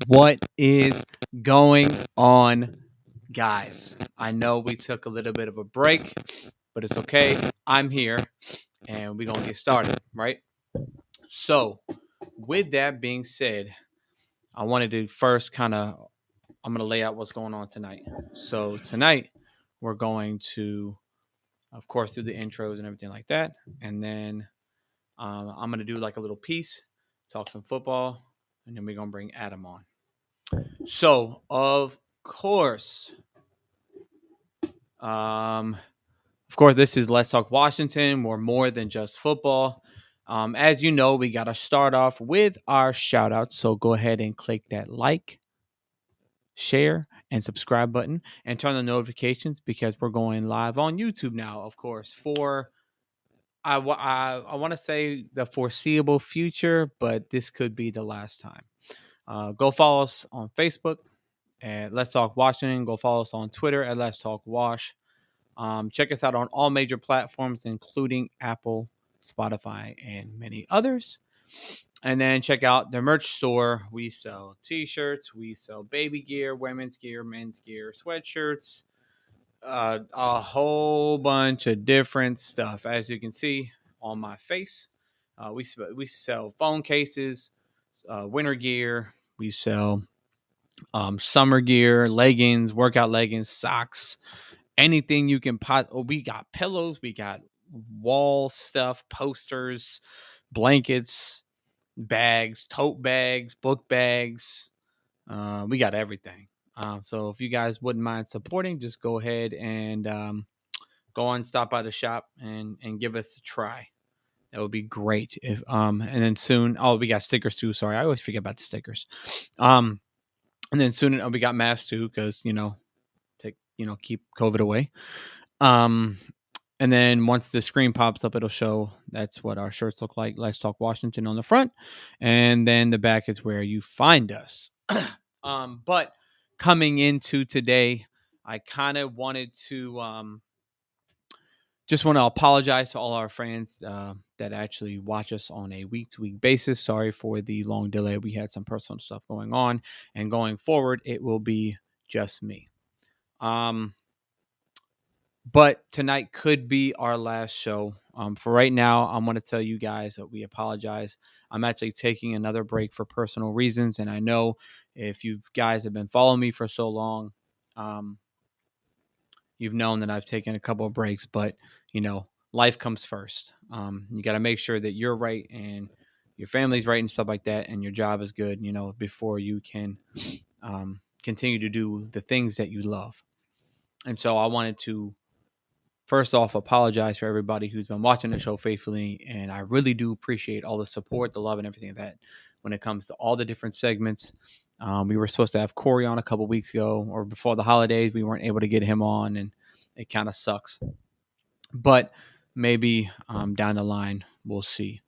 What is going on, guys? I know we took a little bit of a break, but it's okay. I'm here and we're going to get started, right? So, with that being said, I wanted to first I'm going to lay out what's going on tonight. So, tonight we're going to, of course, do the intros and everything like that. And then I'm going to do like a little piece, talk some football, and then we're going to bring Adam on. So, of course, um, this is Let's Talk Washington. We're more than just football. As you know, we got to start off with our shout outs. So go ahead and click that like, share, and subscribe button and turn on notifications because we're going live on YouTube now, of course, for I want to say the foreseeable future, but this could be the last time. Go follow us on Facebook at Let's Talk Washington. Go follow us on Twitter at Let's Talk Wash. Check us out on all major platforms, including Apple, Spotify, and many others. And then check out the merch store. We sell t-shirts, we sell baby gear, women's gear, men's gear, sweatshirts, a whole bunch of different stuff. As you can see on my face, we sell phone cases, winter gear. We sell summer gear, leggings, workout leggings, socks, anything you can pot. Oh, we got pillows, we got wall stuff, posters, blankets, bags, tote bags, book bags. We got everything. So if you guys wouldn't mind supporting, just go ahead and go on, stop by the shop and give us a try. That would be great. If and then soon, we got stickers too. Sorry, I always forget about the stickers. And then soon we got masks too, because keep COVID away. And then once the screen pops up, it'll show that's what our shirts look like. Let's Talk Washington on the front, and then the back is where you find us. But coming into today, I kind of wanted to just want to apologize to all our fans that actually watch us on a week-to-week basis. Sorry for the long delay. We had some personal stuff going on, and going forward, it will be just me. But tonight could be our last show. For right now, I'm going to tell you guys that we apologize. I'm actually taking another break for personal reasons. And I know if you guys have been following me for so long, you've known that I've taken a couple of breaks. But, life comes first. You got to make sure that you're right and your family's right and stuff like that. And your job is good, before you can continue to do the things that you love. And so I wanted to first off apologize for everybody who's been watching the show faithfully, and I really do appreciate all the support, the love, and everything of that when it comes to all the different segments. We were supposed to have Corey on a couple weeks ago, or before the holidays. We weren't able to get him on, and it kind of sucks. But maybe down the line, we'll see.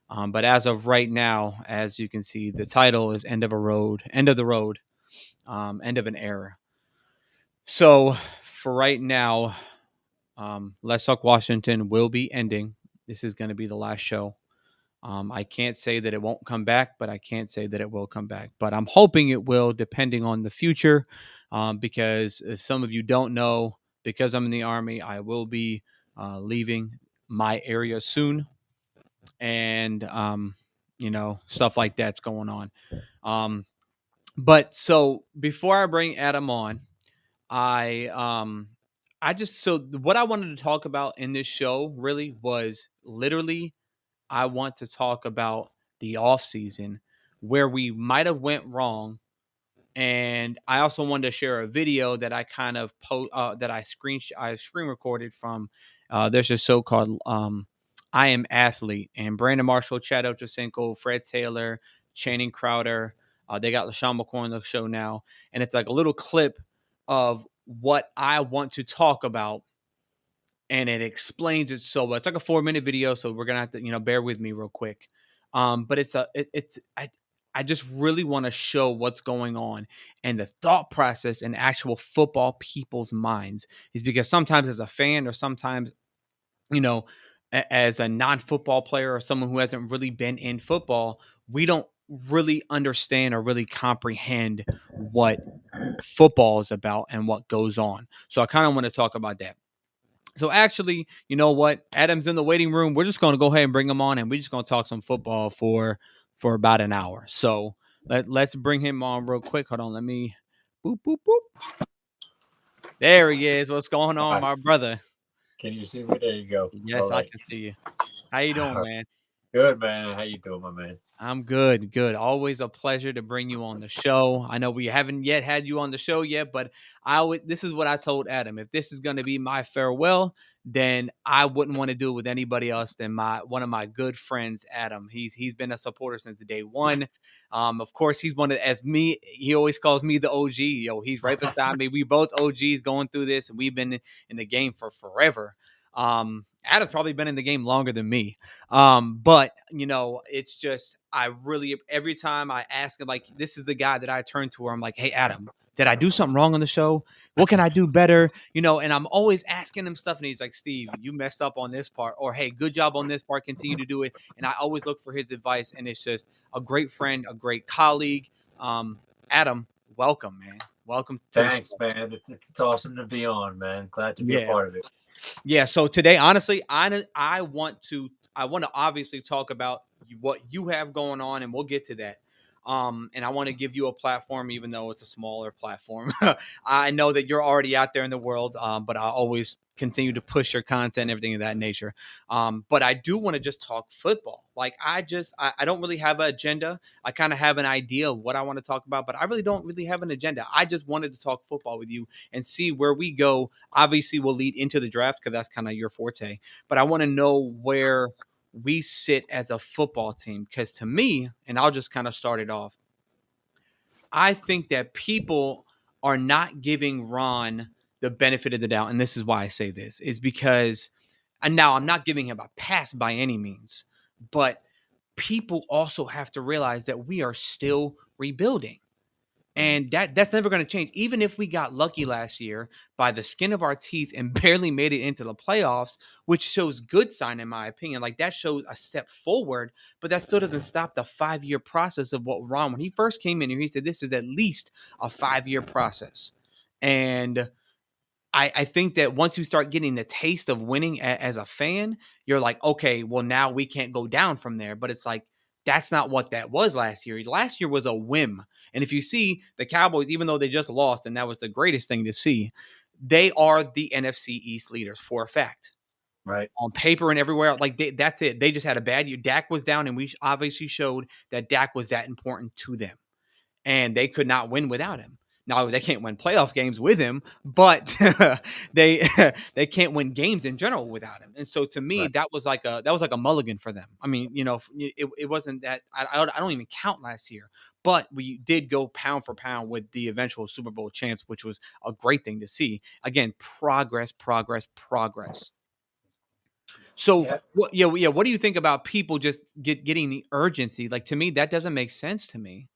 But as of right now, as you can see, the title is End of the Road, End of an Era. So for right now, Let's Talk Washington will be ending. This is going to be the last show. I can't say that it won't come back, but I can't say that it will come back. But I'm hoping it will, depending on the future, because if some of you don't know, because I'm in the Army, I will be leaving my area soon. And, stuff like that's going on. But so before I bring Adam on, what I wanted to talk about in this show really was literally I want to talk about the off season where we might have went wrong, and I also wanted to share a video that I kind of screen recorded from. There's a show called I Am Athlete, and Brandon Marshall, Chad Ochocinco, Fred Taylor, Channing Crowder. They got LaShawn McCoy on the show now, and it's like a little clip of what I want to talk about, and it explains it so well. It's like a 4-minute video, so we're gonna have to bear with me real quick. But I just really want to show what's going on and the thought process in actual football people's minds, is because sometimes as a fan, or sometimes as a non-football player, or someone who hasn't really been in football, we don't really understand or really comprehend what football is about and what goes on. So I kind of want to talk about that. So actually, you know what? Adam's in the waiting room. We're just going to go ahead and bring him on, and we're just going to talk some football for about an hour. So let's bring him on real quick. Hold on, let me boop boop boop. There he is. What's going on, Hi. my brother? Can you see me? There you go. All Yes, I right. can see you. How you doing, man? Good, man. How you doing, my man? I'm good, good. Always a pleasure to bring you on the show. I know we haven't yet had you on the show yet, but this is what I told Adam. If this is going to be my farewell, then I wouldn't want to do it with anybody else than my one of my good friends, Adam. He's been a supporter since day one. Of course, he's one of as me. He always calls me the OG. Yo, he's right beside me. We both OGs going through this, and we've been in the game for forever. Adam's probably been in the game longer than me. But it's just I really every time I ask him, like, this is the guy that I turn to where I'm like, hey Adam, did I do something wrong on the show? What can I do better? And I'm always asking him stuff, and he's like, Steve, you messed up on this part, or hey, good job on this part, continue to do it. And I always look for his advice, and it's just a great friend, a great colleague. Adam, welcome, man. Welcome to the Thanks, show. man. It's awesome to be on, man. Glad to be a Yeah. part of it. Yeah. So today, honestly, I want to obviously talk about what you have going on, and we'll get to that. And I want to give you a platform, even though it's a smaller platform. I know that you're already out there in the world, but I always continue to push your content, everything of that nature. But I do want to just talk football. Like I don't really have an agenda. I kind of have an idea of what I want to talk about, but I really don't really have an agenda. I just wanted to talk football with you and see where we go. Obviously, we'll lead into the draft because that's kind of your forte. But I want to know where we sit as a football team because to me, and I'll just kind of start it off. I think that people are not giving Ron the benefit of the doubt, and this is why I say this is because, and now I'm not giving him a pass by any means, but people also have to realize that we are still rebuilding. Mhm. And that's never going to change. Even if we got lucky last year by the skin of our teeth and barely made it into the playoffs, which shows good sign in my opinion. Like that shows a step forward, but that still doesn't stop the 5 year process of what Ron when he first came in here, he said this is at least a 5 year process. And I think that once you start getting the taste of winning as a fan, you're like, okay, well, now we can't go down from there. But it's like, that's not what that was last year. Last year was a whim. And if you see the Cowboys, even though they just lost, and that was the greatest thing to see, they are the NFC East leaders for a fact. Right. On paper and everywhere, like that's it. They just had a bad year. Dak was down, and we obviously showed that Dak was that important to them and they could not win without him. Now they can't win playoff games with him, but they they can't win games in general without him. And so to me, Right. that was like a mulligan for them. I mean, it wasn't that I don't even count last year, but we did go pound for pound with the eventual Super Bowl champs, which was a great thing to see. Again, progress, progress, progress. So Yeah. yeah. What do you think about people just getting the urgency? Like to me, that doesn't make sense to me.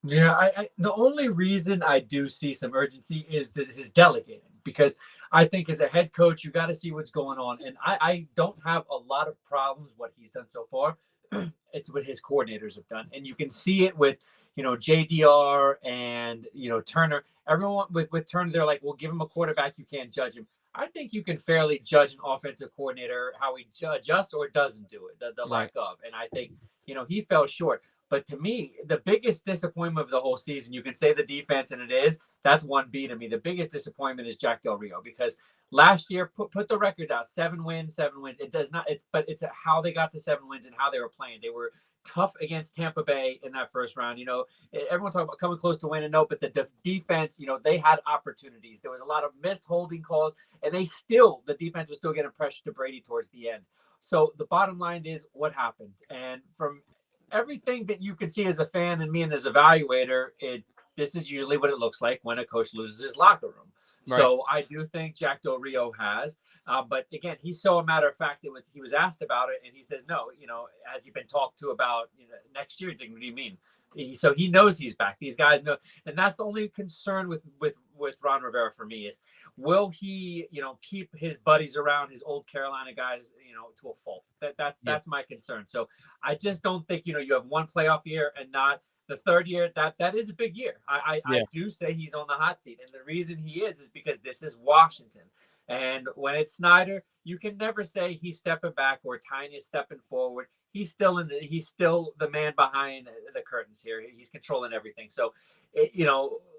Yeah, the only reason I do see some urgency is his delegating because I think as a head coach you got to see what's going on, and I don't have a lot of problems what he's done so far. It's what his coordinators have done, and you can see it with JDR and Turner. Everyone with Turner, they're like, well, give him a quarterback, you can't judge him. I think you can fairly judge an offensive coordinator how he adjusts or doesn't do it, the Right. lack of, and I think he fell short. But to me, the biggest disappointment of the whole season, you can say the defense, and it is, that's 1B to me. The biggest disappointment is Jack Del Rio because last year, put the records out, 7 wins, 7 wins. It does not, but it's how they got to 7 wins and how they were playing. They were tough against Tampa Bay in that first round. Everyone talking about coming close to winning, no, but the defense, they had opportunities. There was a lot of missed holding calls, and the defense was still getting pressure to Brady towards the end. So the bottom line is what happened. And from everything that you can see as a fan and me and as evaluator, this is usually what it looks like when a coach loses his locker room. Right. So I do think Jack Del Rio has, but again, he's so a matter of fact. He was asked about it, and he says no. Has he been talked to about next year? He's like, what do you mean? So he knows he's back. These guys know, and that's the only concern with Ron Rivera for me is, will he, keep his buddies around, his old Carolina guys, to a fault. Yeah. That's my concern. So I just don't think, you have one playoff year and not the third year. That is a big year. I Yeah. do say he's on the hot seat, and the reason he is because this is Washington. And when it's Snyder, you can never say he's stepping back or Tiny is stepping forward. He's still the man behind the curtains here. He's controlling everything. So,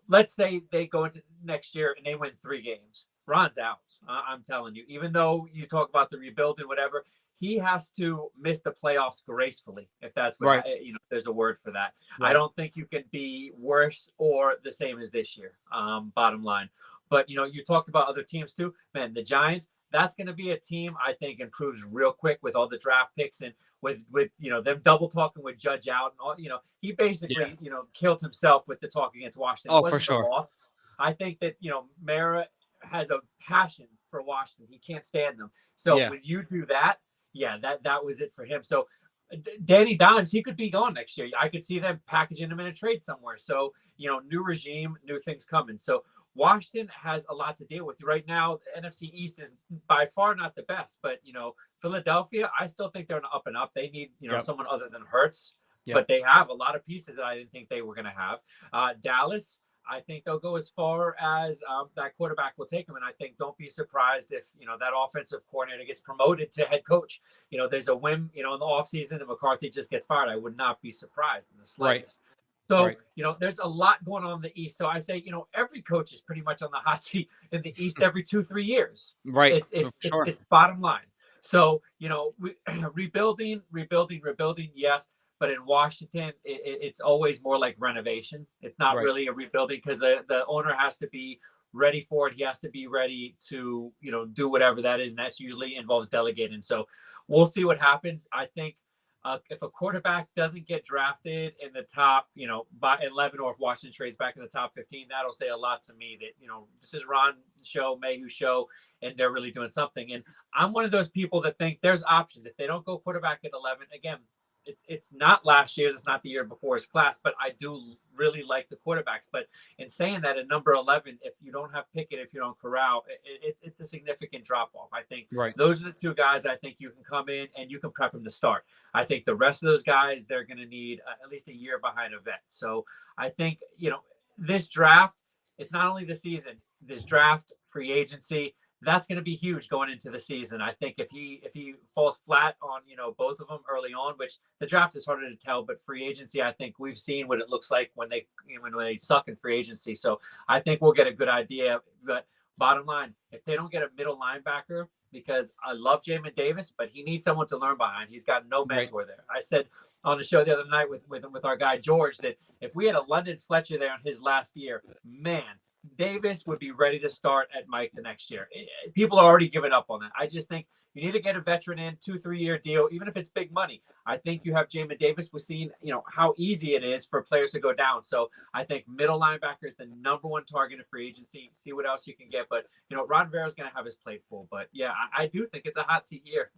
let's say they go into next year and they win 3 games. Ron's out. I'm telling you. Even though you talk about the rebuilding, whatever, he has to miss the playoffs gracefully. If that's what Right. there's a word for that. I Right. don't think you can be worse or the same as this year. Bottom line. But you talked about other teams too. Man, the Giants, that's going to be a team I think improves real quick with all the draft picks and with them double talking with Judge out and all. He Yeah. basically killed himself with the talk against Washington. It Oh, for wasn't the sure. loss. I think that Mara has a passion for Washington. He can't stand them. So Yeah. when you do that, yeah, that was it for him. So Danny Dimes, he could be gone next year. I could see them packaging him in a trade somewhere. So new regime, new things coming. So Washington has a lot to deal with right now. The NFC East is by far not the best, but Philadelphia, I still think they're up and up. They need Yep. someone other than Hurts, Yep. but they have a lot of pieces that I didn't think they were going to have. Dallas, I think they'll go as far as that quarterback will take them, and I think don't be surprised if that offensive coordinator gets promoted to head coach. There's a whim in the offseason and McCarthy just gets fired. I would not be surprised in the Right. slightest. So, Right. there's a lot going on in the East. So I say, every coach is pretty much on the hot seat in the East every 2-3 years. Right. It's For it's it's, sure. it's bottom line. So, rebuilding, yes. But in Washington, it's always more like renovation. It's not Right. really a rebuilding because the owner has to be ready for it. He has to be ready to, do whatever that is. And that's usually involves delegating. So we'll see what happens. I think if a quarterback doesn't get drafted in the top, by 11, or if Washington trades back in the top 15, that'll say a lot to me that, this is Ron's show, Mayhew's show, and they're really doing something. And I'm one of those people that think there's options. If they don't go quarterback at 11, again, it's not last year's, it's not the year before's class, but I do really like the quarterbacks. But in saying that, at number 11, if you don't have Pickett, if you don't Corral, it's a significant drop off. I think Right. those are the two guys I think you can come in and you can prep them to start. I think the rest of those guys, they're going to need at least a year behind a vet. So I think, this draft, it's not only the season, this draft, free agency, that's going to be huge going into the season. I think if he falls flat on both of them early on, which the draft is harder to tell, but free agency, I think we've seen what it looks like when they suck in free agency. So I think we'll get a good idea. But bottom line, if they don't get a middle linebacker, because I love Jamin Davis, but he needs someone to learn behind. He's got no Right. mentor there. I said on the show the other night with our guy George that if we had a London Fletcher there in his last year, man, Davis would be ready to start at Mike the next year. People are already giving up on that. I just think you need to get a veteran in, 2-3 year deal, even if it's big money. I think you have Jamin Davis. We've seen, how easy it is for players to go down. So I think middle linebacker is the number one target of free agency. See what else you can get. But, Ron Rivera's going to have his plate full. But yeah, I do think it's a hot seat year,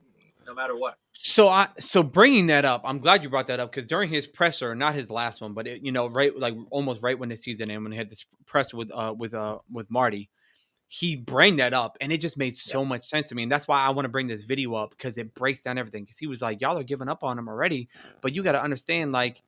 no matter what. So bringing that up, I'm glad you brought that up because during his presser, not his last one, but right, like almost right when the season ended, when he had this presser with Marty, he bring that up, and it just made Yeah. so much sense to me, and that's why I want to bring this video up because it breaks down everything. Because he was like, "Y'all are giving up on him already," but you got to understand, like,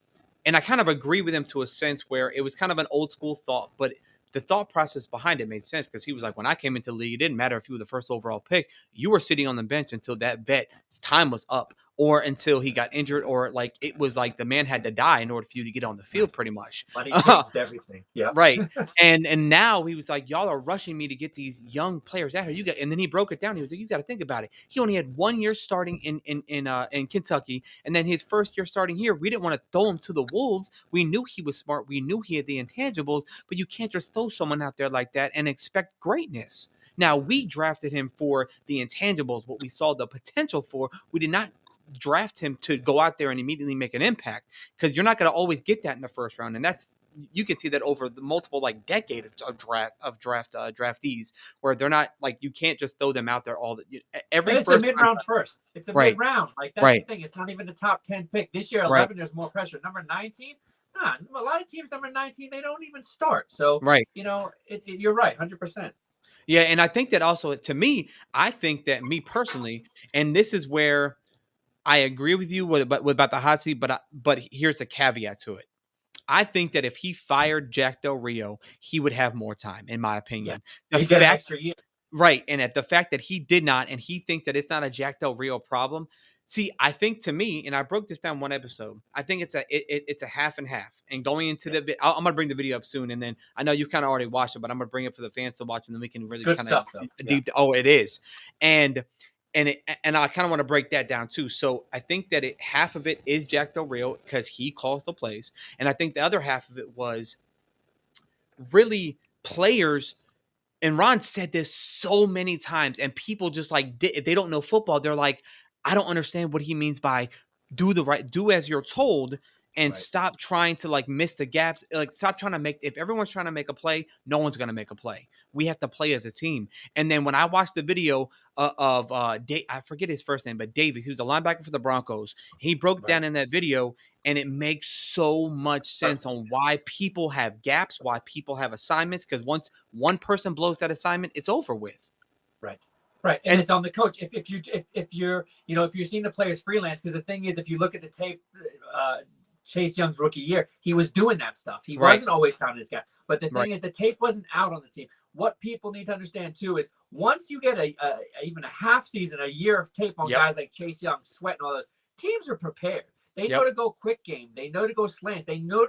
and I kind of agree with him to a sense where it was kind of an old school thought, but the thought process behind it made sense because he was like, when I came into the league, it didn't matter if you were the first overall pick, you were sitting on the bench until that vet's time was up or until he got injured or like it was like the man had to die in order for you to get on the field, pretty much. Money changed everything. Yeah. Right. And now he was like, y'all are rushing me to get these young players out here. You got, and then he broke it down. He was like, you got to think about it. He only had 1 year starting in Kentucky, and then his first year starting here. We didn't want to throw him to the wolves. We knew he was smart. We knew he had the intangibles, but you can't just throw someone out there like that and expect greatness. Now we drafted him for the intangibles, what we saw the potential for. We did not draft him to go out there and immediately make an impact because you're not going to always get that in the first round, and that's you can see that over the multiple like decade of draftees where they're not like you can't just throw them out there all the And every it's a first round. mid-round first. It's a Right, mid-round. Like that's the right, thing. It's not even the top 10 pick. This year, right, 11, there's more pressure. Number 19, A lot of teams number 19, they don't even start. So, Right. you're right, 100%. Yeah, and I think that also to me, I think that me personally, and this is where I agree with you about the hot seat, but here's a caveat to it. I think that if he fired Jack Del Rio, he would have more time, in my Yeah. opinion. The They get an fact extra year. Right, and at the fact that he did not, and he thinks that it's not a Jack Del Rio problem. See, I think to me, and I broke this down one episode. I think it's a half and half. And going into Yeah. I'm gonna bring the video up soon, and then I know you kind of already watched it, but I'm gonna bring it for the fans to watch, and then we can It's really good kind of stuff, though. Yeah. deep. Oh, it is, and and I kind of want to break that down too. So I think that half of it is Jack Del Rio because he calls the plays, and I think the other half of it was really players, and Ron said this so many times, and people just like if they don't know football, they're like, I don't understand what he means by do as you're told, and Right. stop trying to like miss the gaps. Like stop trying to make if everyone's trying to make a play, no one's gonna make a play. We have to play as a team. And then when I watched the video of I forget his first name, but Davis, he was the linebacker for the Broncos. He broke Right. down in that video, and it makes so much sense Perfect. on why people have gaps, why people have assignments. Because once one person blows that assignment, it's over with. Right. Right. And And it's on the coach. If you're, if you're seeing the players freelance, because the thing is, if you look at the tape, Chase Young's rookie year, he was doing that stuff. He right, wasn't always pounding his guy. But the right, thing is, the tape wasn't out on the team. What people need to understand too is once you get even a half season, a year of tape on yep, guys like Chase Young, Sweat, and all those, teams are prepared. They know yep, to go quick game. They know to go slants. They know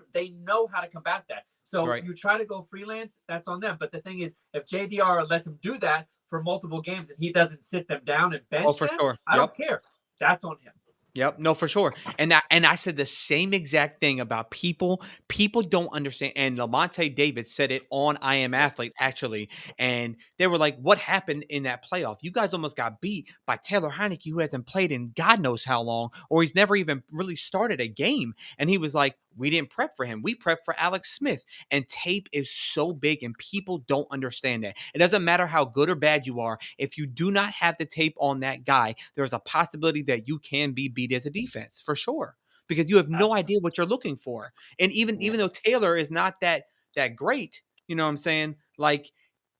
how to combat that. So right. you try to go freelance, that's on them. But the thing is, if JDR lets him do that for multiple games and he doesn't sit them down and Oh, bench for them, sure. I Yep. don't care. That's on him. Yep, no, for sure. And I said the same exact thing about people. People don't understand. And Lamonte David said it on I Am Yes. Athlete, actually. And they were like, what happened in that playoff? You guys almost got beat by Taylor Heineke, who hasn't played in God knows how long, or he's never even really started a game. And he was like, we didn't prep for him. We prepped for Alex Smith. And tape is so big, and people don't understand that. It doesn't matter how good or bad you are. If you do not have the tape on that guy, there's a possibility that you can be beat as a defense for sure, because you have no Absolutely. idea what you're looking for. And even Yeah. though Taylor is not that great, you know what I'm saying? Like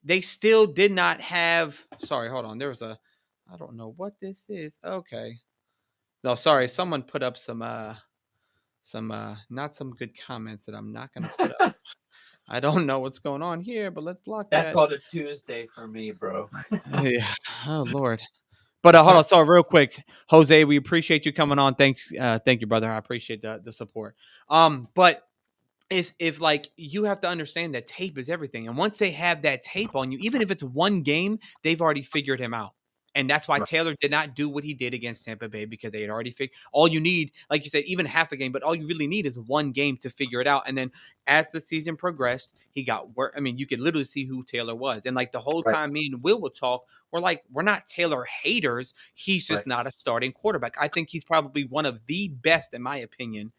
they still did not have. Sorry, hold on. There was a. I don't know what this is. Okay. No, sorry. Someone put up some not some good comments that I'm not gonna put up. I don't know what's going on here, but let's block That's that. called a Tuesday for me, bro. Yeah. Oh Lord. But hold on, sorry, real quick, Jose. We appreciate you coming on. Thanks, thank you, brother. I appreciate the support. But is if like you have to understand that tape is everything, and once they have that tape on you, even if it's one game, they've already figured him out. And that's why Right. Taylor did not do what he did against Tampa Bay, because they had already figured all you need, like you said, even half a game, but all you really need is one game to figure it out. And then as the season progressed, he got worse. I mean, you could literally see who Taylor was. And like the whole Right. time me and Will would talk, we're like, we're not Taylor haters. He's just Right. not a starting quarterback. I think he's probably one of the best, in my opinion,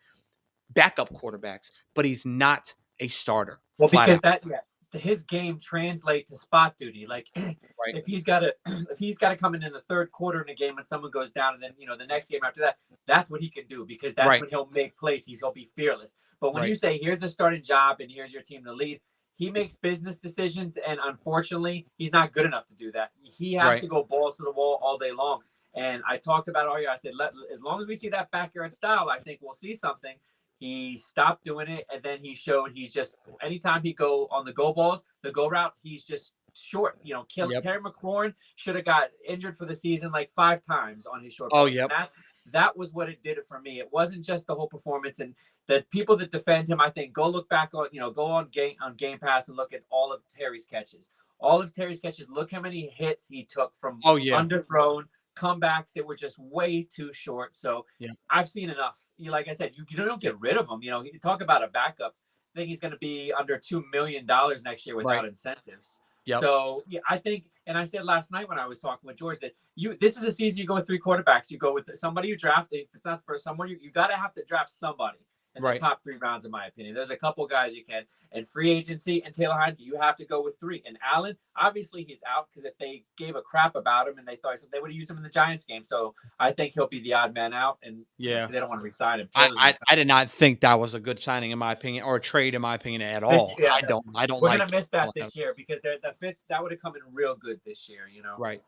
backup quarterbacks, but he's not a starter, Well, flat because out. that, yeah, his game translates to spot duty. Like Right, if he's got to if he's got to come in the third quarter in a game and someone goes down, and then the next game after that, that's what he can do, because that's right, when he'll make plays. He'll be fearless. But when you right, say here's the starting job and here's your team to lead, he makes business decisions, and unfortunately, he's not good enough to do that. He has right. to go balls to the wall all day long. And I talked about all year. I said, as long as we see that backyard style, I think we'll see something. He stopped doing it, and then he showed he's just anytime he go on the go balls, the go routes, he's just short. Yep. Terry McLaurin should have got injured for the season like 5 times on his short Oh, balls, and yep. that was what it did for me. It wasn't just the whole performance, and the people that defend him, I think, go look back on go on Game Pass and look at all of Terry's catches. All of Terry's catches. Look how many hits he took from Oh, yeah. underthrown comebacks that were just way too short. So Yeah. I've seen enough. Like I said, you don't get rid of him. You talk about a backup. I think he's going to be under $2 million next year Right. without incentives. Yep. So yeah, I think, and I said last night when I was talking with George that this is a season you go with three quarterbacks. You go with somebody you draft. If it's not for someone, you got to have to draft somebody. in the Right. top 3 rounds, in my opinion. There's a couple guys you can. And free agency and Taylor Heineke, you have to go with 3. And Allen, obviously, he's out because if they gave a crap about him and they thought they would have used him in the Giants game. So I think he'll be the odd man out, and Yeah. because they don't want to resign him. I, Taylor's a I defense. I did not think that was a good signing in my opinion, or a trade in my opinion at all. Yeah, I don't we're gonna like miss that Taylor Heineke. this year because the fifth that would have come in real good this year. Right.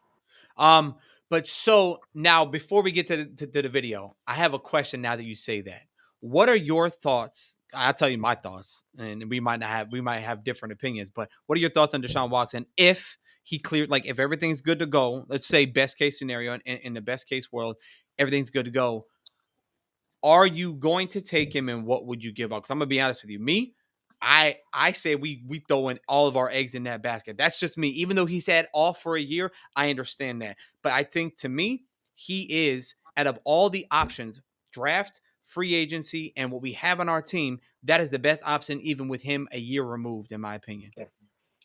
But so now before we get to the video, I have a question now that you say that. What are your thoughts? I'll tell you my thoughts, and we might have different opinions, but what are your thoughts on Deshaun Watson if he cleared, like if everything's good to go, let's say best case scenario, in the best case world, everything's good to go. Are you going to take him, and what would you give up? Because I'm gonna be honest with you. Me, I say we throw in all of our eggs in that basket. That's just me. Even though he's had off for a year, I understand that. But I think to me, he is out of all the options, draft, free agency, and what we have on our team, that is the best option, even with him a year removed, in my opinion.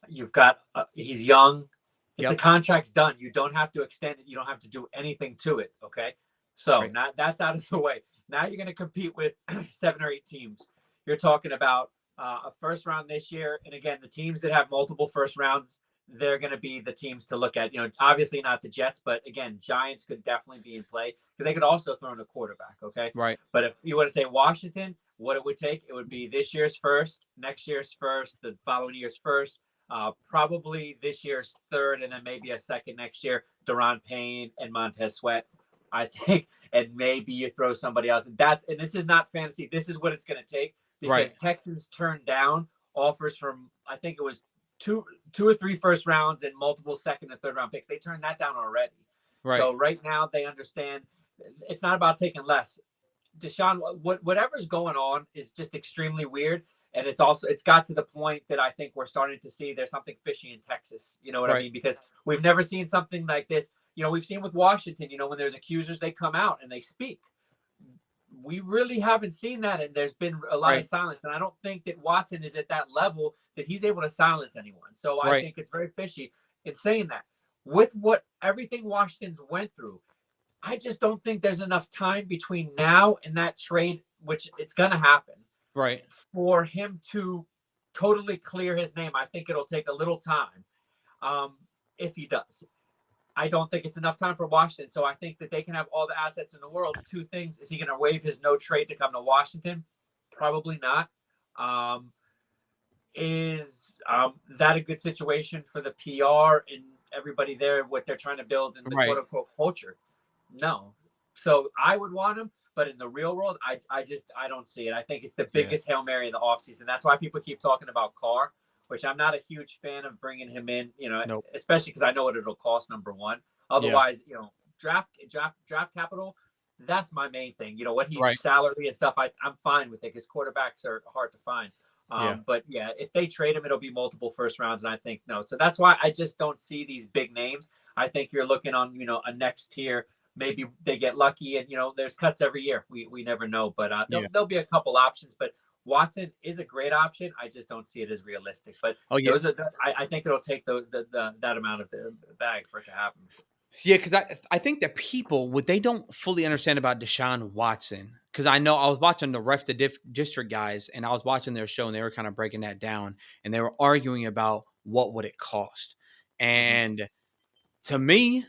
You've got he's young. It's a Yep. contract done. You don't have to extend it. You don't have to do anything to it. Okay. So Right. now that's out of the way. Now you're going to compete with 7 or 8 teams. You're talking about a first round this year. And again, the teams that have multiple first rounds, they're going to be the teams to look at. Obviously not the Jets, but again, Giants could definitely be in play because they could also throw in a quarterback. Okay. Right. But if you want to say Washington, what it would take, it would be this year's first, next year's first, the following year's first, probably this year's third, and then maybe a second next year. Daron Payne and Montez Sweat, I think, and maybe you throw somebody else. And this is not fantasy. This is what it's going to take Right. because Texans turned down offers from I think it was two or three first rounds and multiple second and third round picks. They turned that down already. Right. So right now they understand it's not about taking less. Deshaun, whatever's going on is just extremely weird. And it's got to the point that I think we're starting to see there's something fishy in Texas. You know what I Right. mean? Because we've never seen something like this. We've seen with Washington, when there's accusers, they come out and they speak. We really haven't seen that. And there's been a lot of Right. silence. And I don't think that Watson is at that level that he's able to silence anyone. So I Right. think it's very fishy in saying that. With everything Washington's went through, I just don't think there's enough time between now and that trade, which it's going to happen, Right. for him to totally clear his name. I think it'll take a little time if he does. I don't think it's enough time for Washington. So I think that they can have all the assets in the world. 2 things. Is he going to waive his no trade to come to Washington? Probably not. Is that a good situation for the PR and everybody there, what they're trying to build in the Right. quote unquote culture? No. So I would want him, but in the real world, I don't see it. I think it's the biggest Hail Mary in the offseason. That's why people keep talking about Carr, which I'm not a huge fan of bringing him in, Nope. especially because I know what it'll cost, number one. Otherwise, draft capital, that's my main thing. What he Right. salary and stuff, I'm fine with it because quarterbacks are hard to find. But yeah, if they trade him, it'll be multiple first rounds, and I think no. So that's why I just don't see these big names. I think you're looking on, a next tier. Maybe they get lucky, and there's cuts every year. We never know, but there'll be a couple options. But Watson is a great option. I just don't see it as realistic. But those are I think it'll take that amount of the bag for it to happen. Yeah, because I think that people, what they don't fully understand about Deshaun Watson, because I know I was watching the Ref the District guys, and I was watching their show, and they were kind of breaking that down, and they were arguing about what would it cost. And to me,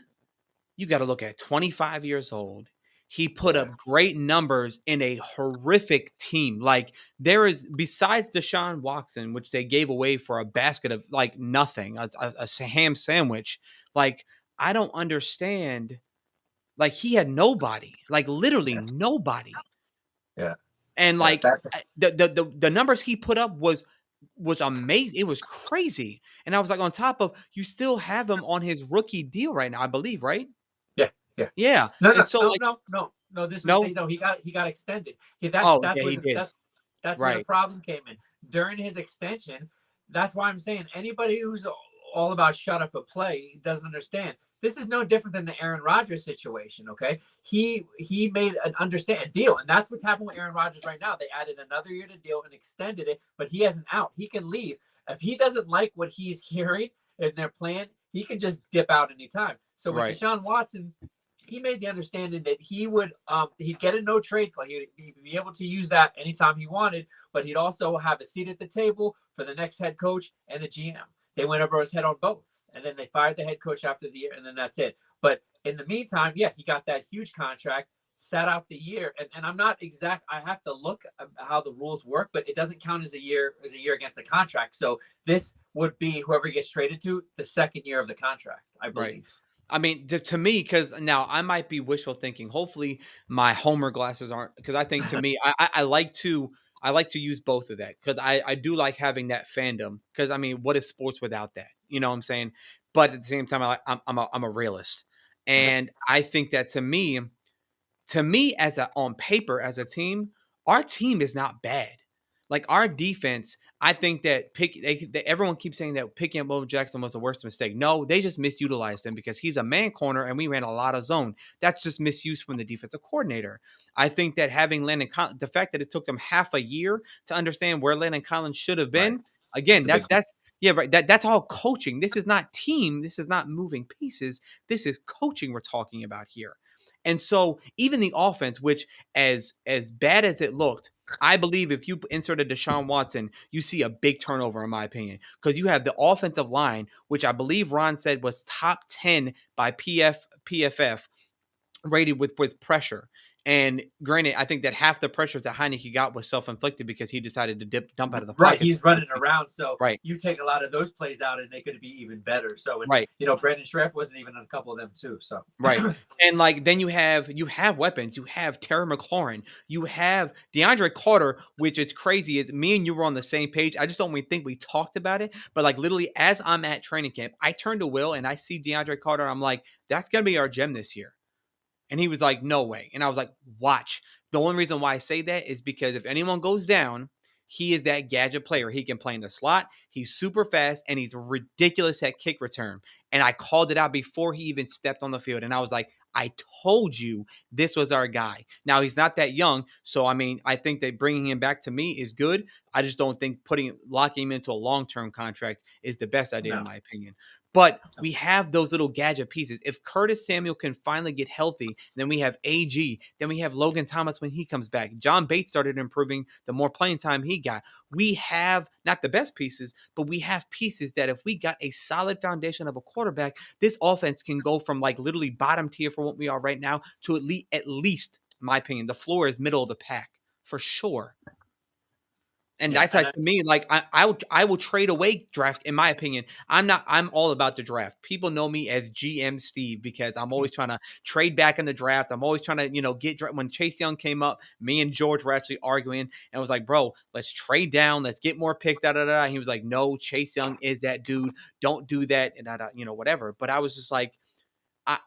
you got to look at 25 years old. He put up great numbers in a horrific team. Like there is, besides Deshaun Watson, which they gave away for a basket of like nothing, a ham sandwich. Like I don't understand. Like he had nobody, like literally nobody. Yeah. And Yeah, like the numbers he put up was amazing. It was crazy. And I was like, on top of, you still have him on his rookie deal right now, I believe, right? Yeah. Yeah. Yeah. No, And so like no. This was no. no. He got extended. Oh, That's yeah, where he did. that's where the Right. problem came in during his extension. That's why I'm saying anybody who's all about shut up and play doesn't understand. This is no different than the Aaron Rodgers situation. Okay, he made a deal, and that's what's happening with Aaron Rodgers right now. They added another year to deal and extended it, but he has an out. He can leave if he doesn't like what he's hearing in their plan. He can just dip out anytime. So with Right. Deshaun Watson, he made the understanding that he'd get a no trade clause. He'd be able to use that anytime he wanted, but he'd also have a seat at the table for the next head coach and the GM. They went over his head on both, and then they fired the head coach after the year, and then that's it. But in the meantime, yeah, he got that huge contract, sat out the year, and I'm not exact. I have to look at how the rules work, but it doesn't count as a year against the contract. So this would be whoever he gets traded to the second year of the contract, I Right. believe. I mean, to me, because now I might be wishful thinking. Hopefully, my Homer glasses aren't. Because I think to me, I like to use both of that because I do like having that fandom. Because I mean, what is sports without that? You know what I'm saying? But at the same time, I'm a realist, and I think that to me as a on paper as a team, our team is not bad. Like our defense, I think that everyone keeps saying that picking up Bo Jackson was the worst mistake. No, they just misutilized him because he's a man corner and we ran a lot of zone. That's just misuse from the defensive coordinator. I think that having the fact that it took them half a year to understand where Landon Collins should have Right. been. Again, It's a big deal. that's yeah, right. That's all coaching. This is not team. This is not moving pieces. This is coaching we're talking about here. And so even the offense, which as bad as it looked, I believe if you inserted Deshaun Watson, you see a big turnover, in my opinion, because you have the offensive line, which I believe Ron said was top 10 by PFF rated with pressure. And granted, I think that half the pressures that Heineke got was self-inflicted because he decided to dump out of the Right, pocket. he's running around, so Right, you take a lot of those plays out, and they could be even better. So, and right. Brandon Schreff wasn't even on a couple of them too. So, Right. And like then you have weapons. You have Terry McLaurin. You have DeAndre Carter, which is crazy. Is me and you were on the same page. I just don't even think we talked about it. But like literally as I'm at training camp, I turn to Will and I see DeAndre Carter. I'm like, that's gonna be our gem this year. And he was like, no way. And I was like, watch. The only reason why I say that is because if anyone goes down, he is that gadget player. He can play in the slot. He's super fast and he's ridiculous at kick return. And I called it out before he even stepped on the field. And I was like, I told you this was our guy. Now he's not that young, so I mean, I think that bringing him back to me is good. I just don't think locking him into a long-term contract is the best idea in no. my opinion. But we have those little gadget pieces. If Curtis Samuel can finally get healthy, then we have AG. Then we have Logan Thomas when he comes back. John Bates started improving the more playing time he got. We have not the best pieces, but we have pieces that if we got a solid foundation of a quarterback, this offense can go from like literally bottom tier for what we are right now to at least, in my opinion, the floor is middle of the pack for sure. And Yeah, that's like to me, like I will trade away draft. In my opinion, I'm all about the draft. People know me as GM Steve because I'm always trying to trade back in the draft. I'm always trying to get when Chase Young came up. Me and George were actually arguing and was like, bro, let's trade down. Let's get more picks. Da da da. He was like, no, Chase Young is that dude. Don't do that. And whatever. But I was just like, I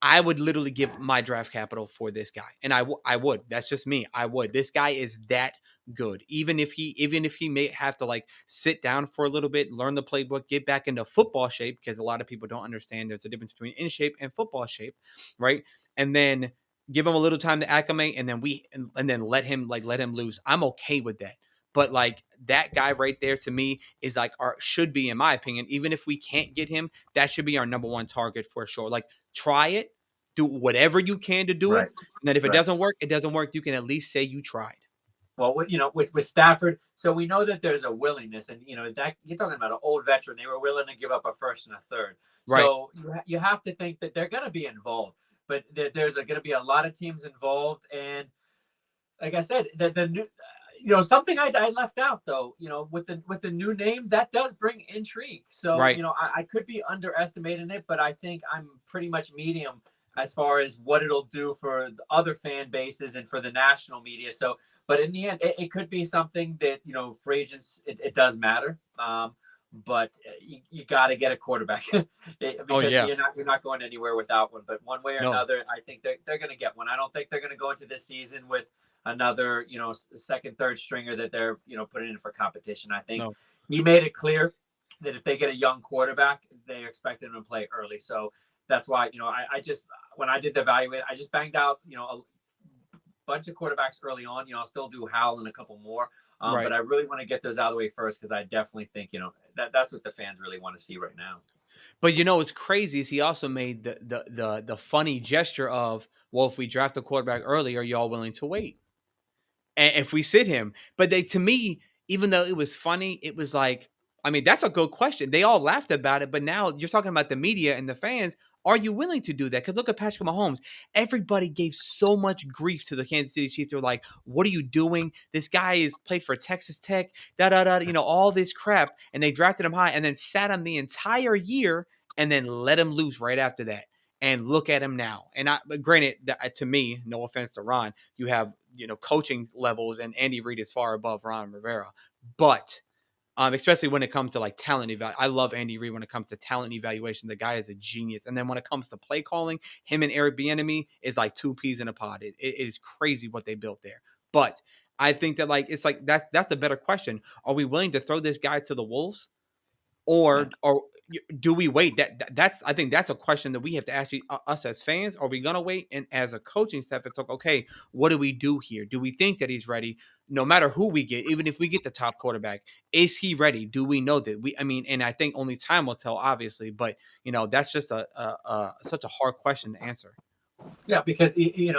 I would literally give my draft capital for this guy, and I would. That's just me. I would. This guy is that good. Even if he may have to like sit down for a little bit, learn the playbook, get back into football shape because a lot of people don't understand there's a difference between in shape and football shape, right? And then give him a little time to acclimate, and then let him loose. I'm okay with that. But like that guy right there to me is like our should be in my opinion. Even if we can't get him, that should be our number one target for sure. Like try it, do whatever you can to do it, right, and then if it right. doesn't work, it doesn't work. You can at least say you tried. Well, with Stafford, so we know that there's a willingness, and that you're talking about an old veteran. They were willing to give up a first and a third. Right, So you have to think that they're going to be involved, but there's going to be a lot of teams involved, and like I said, the new, something I left out though, with the new name that does bring intrigue. So right, I could be underestimating it, but I think I'm pretty much medium as far as what it'll do for the other fan bases and for the national media. So, but in the end, it could be something that for agents it does matter. But you got to get a quarterback oh because yeah, you're not going anywhere without one. But one way or no, another, I think they're going to get one. I don't think they're going to go into this season with another, second, third stringer that they're, putting in for competition. I think no, he made it clear that if they get a young quarterback, they expect him to play early. So that's why, I just, when I did the evaluate, I just banged out, a bunch of quarterbacks early on. I'll still do Howell and a couple more. But right. I really want to get those out of the way first because I definitely think, that's what the fans really want to see right now. But what's crazy is he also made the funny gesture of, well, if we draft a quarterback early, are y'all willing to wait? And if we sit him, but they to me, even though it was funny, it was like, I mean, that's a good question. They all laughed about it, but now you're talking about the media and the fans. Are you willing to do that? Because look at Patrick Mahomes. Everybody gave so much grief to the Kansas City Chiefs. They were like, "What are you doing? This guy is played for Texas Tech, da da da." All this crap, and they drafted him high, and then sat him the entire year, and then let him loose right after that. And look at him now. And granted, to me, no offense to Ron, you have coaching levels, and Andy Reid is far above Ron Rivera, but especially when it comes to like talent I love Andy Reid when it comes to talent evaluation. The guy is a genius, and then when it comes to play calling, him and Eric Bieniemy is like two peas in a pod. It is crazy what they built there. But I think that like it's like that's a better question. Are we willing to throw this guy to the wolves, Yeah. or do we wait? That's I think that's a question that we have to ask us as fans. Are we gonna wait? And as a coaching staff, it's like, okay, what do we do here? Do we think that he's ready? No matter who we get, even if we get the top quarterback, is he ready? Do we know that I mean, and I think only time will tell, obviously. But that's just such a hard question to answer. Yeah, because in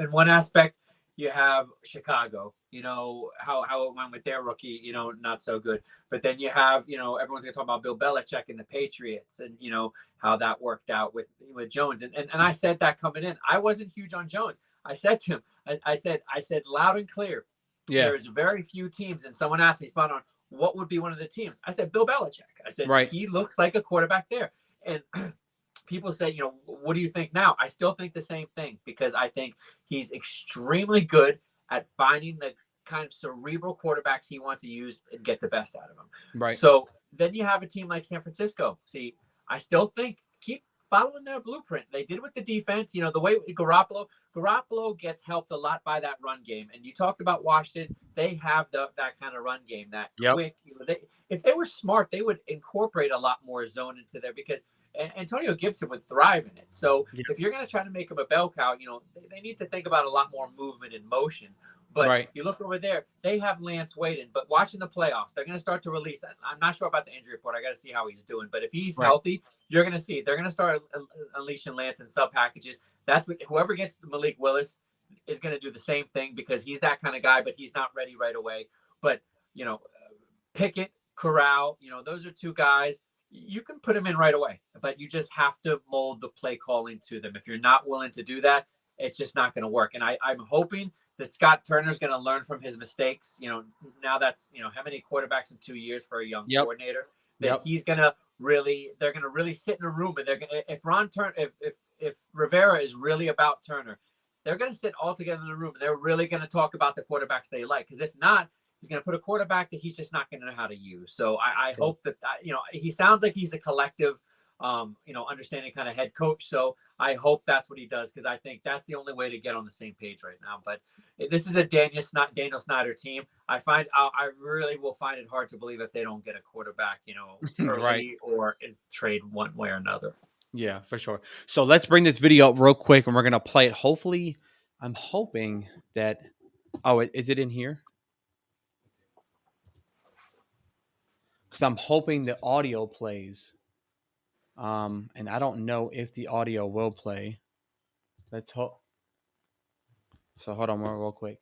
one aspect, you have Chicago. How it went with their rookie. Not so good. But then you have everyone's gonna talk about Bill Belichick and the Patriots, and how that worked out with Jones. And I said that coming in, I wasn't huge on Jones. I said to him, I said loud and clear, Yeah. there's very few teams. And someone asked me spot on, what would be one of the teams? I said Bill Belichick. I said Right. he looks like a quarterback there, and people say, what do you think now? I still think the same thing, because I think he's extremely good at finding the kind of cerebral quarterbacks he wants to use and get the best out of them. Right. So then you have a team like San Francisco. See, I still think keep following their blueprint. They did with the defense. The way Garoppolo gets helped a lot by that run game. And you talked about Washington. They have that kind of run game, that Yep. quick. If they were smart, they would incorporate a lot more zone into there, because Antonio Gibson would thrive in it. So Yeah. if you're going to try to make him a bell cow, they need to think about a lot more movement and motion. But Right. you look over there, they have Lance waiting. But watching the playoffs, they're going to start to release. I'm not sure about the injury report. I got to see how he's doing. But if he's Right. healthy, you're going to see they're going to start unleashing Lance in sub packages. That's what whoever gets Malik Willis is going to do the same thing, because he's that kind of guy, but he's not ready right away. But Pickett, Corral, those are two guys you can put them in right away, but you just have to mold the play calling to them. If you're not willing to do that, it's just not going to work. And I'm hoping that Scott Turner's going to learn from his mistakes. Now that's, how many quarterbacks in 2 years for a young Yep. coordinator, that Yep. he's going to they're going to really sit in a room, and they're going to, if Rivera is really about Turner, they're going to sit all together in the room, and they're really going to talk about the quarterbacks they like. Because if not, he's going to put a quarterback that he's just not going to know how to use. So I hope that, he sounds like he's a collective, understanding kind of head coach. So I hope that's what he does, because I think that's the only way to get on the same page right now. But this is a Daniel Snyder team. I really will find it hard to believe if they don't get a quarterback, early Right. or in trade one way or another. Yeah, for sure. So let's bring this video up real quick, and we're gonna play it. Hopefully, I'm hoping that. Oh, is it in here? Because I'm hoping the audio plays. And I don't know if the audio will play. Let's hope. So hold on real quick.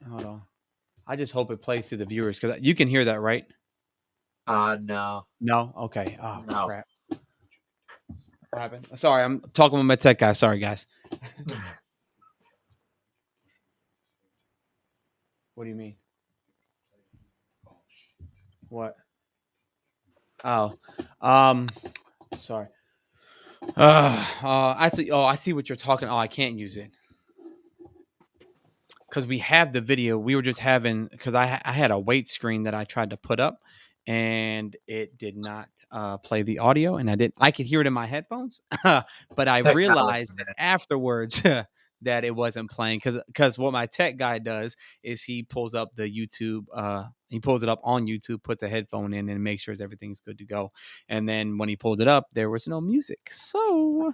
Hold on. I just hope it plays to the viewers, because you can hear that, right? No. No. Okay. Oh No. crap. What happened? Sorry, I'm talking with my tech guy. Sorry, guys. What do you mean? What? Oh, sorry. Actually, I see what you're talking. Oh, I can't use it because we have the video. We were just having, because I had a wait screen that I tried to put up, and it did not play the audio, and I could hear it in my headphones, but I Technology, realized man. afterwards that it wasn't playing, because what my tech guy does is he pulls up the YouTube, he pulls it up on YouTube, puts a headphone in, and makes sure everything's good to go. And then when he pulled it up, there was no music. So,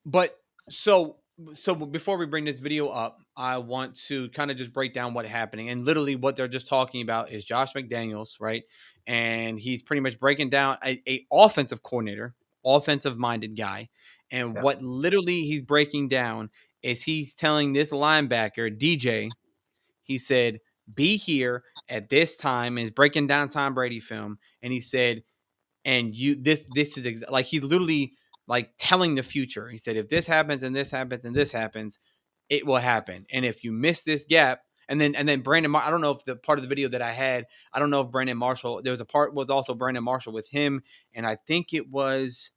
but so So before we bring this video up, I want to kind of just break down what's happening. And literally, what they're just talking about is Josh McDaniels, right? And he's pretty much breaking down a offensive coordinator, offensive minded guy. And Yeah. what literally he's breaking down is he's telling this linebacker, DJ, he said, be here at this time, and he's breaking down Tom Brady film. And he said, and you this is like he literally like telling the future. He said, if this happens and this happens and this happens, it will happen. And if you miss this gap, and then Brandon, I don't know if the part of the video that I had, I don't know if Brandon Marshall, there was a part with also Brandon Marshall with him, and I think it was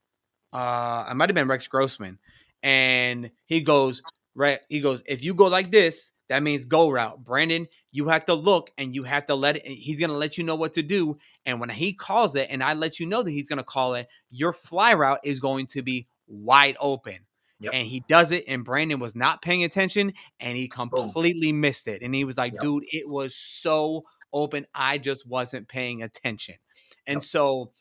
I might have been Rex Grossman, and he goes, right, he goes, if you go like this, that means go route. Brandon, you have to look and you have to let it. He's gonna let you know what to do, and when he calls it, and I let you know that he's gonna call it, your fly route is going to be wide open. Yep. And he does it, and Brandon was not paying attention, and he Boom. completely missed it. And he was like, Yep. dude, it was so open. I just wasn't paying attention. And Yep. so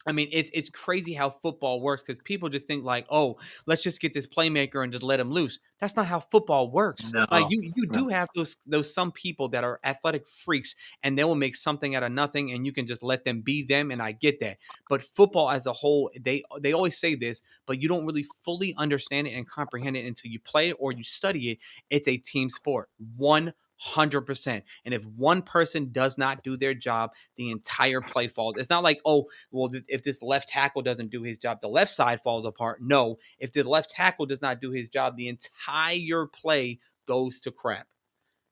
I mean, it's crazy how football works because people just think like, oh, let's just get this playmaker and just let him loose. That's not how football works. Like No. you No. do have those some people that are athletic freaks and they will make something out of nothing and you can just let them be them, and I get that. But football as a whole, they always say this, but you don't really fully understand it and comprehend it until you play it or you study it. It's a team sport. 100%. And if one person does not do their job, the entire play falls. It's not like, oh, well, if this left tackle doesn't do his job, the left side falls apart. No, if the left tackle does not do his job, the entire play goes to crap.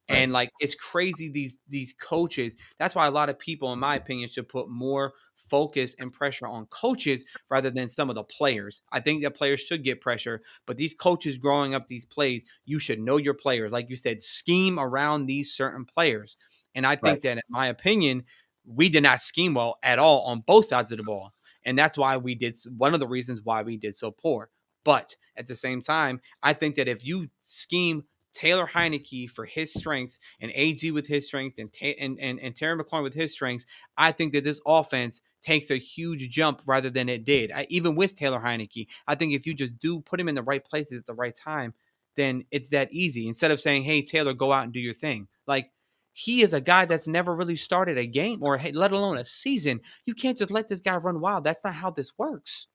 Right. And like it's crazy these coaches. That's why a lot of people, in my opinion, should put more focus and pressure on coaches rather than some of the players. I think that players should get pressure, but these coaches growing up these plays, you should know your players. Like you said, scheme around these certain players. And I think Right. that, in my opinion, we did not scheme well at all on both sides of the ball. And that's why we did one of the reasons why we did so poor. But at the same time, I think that if you scheme Taylor Heineke for his strengths and AG with his strengths and Terry McLaurin with his strengths, I think that this offense takes a huge jump rather than it did. Even with Taylor Heineke, I think if you just do put him in the right places at the right time, then it's that easy. Instead of saying, hey, Taylor, go out and do your thing. Like, he is a guy that's never really started a game or let alone a season. You can't just let this guy run wild. That's not how this works.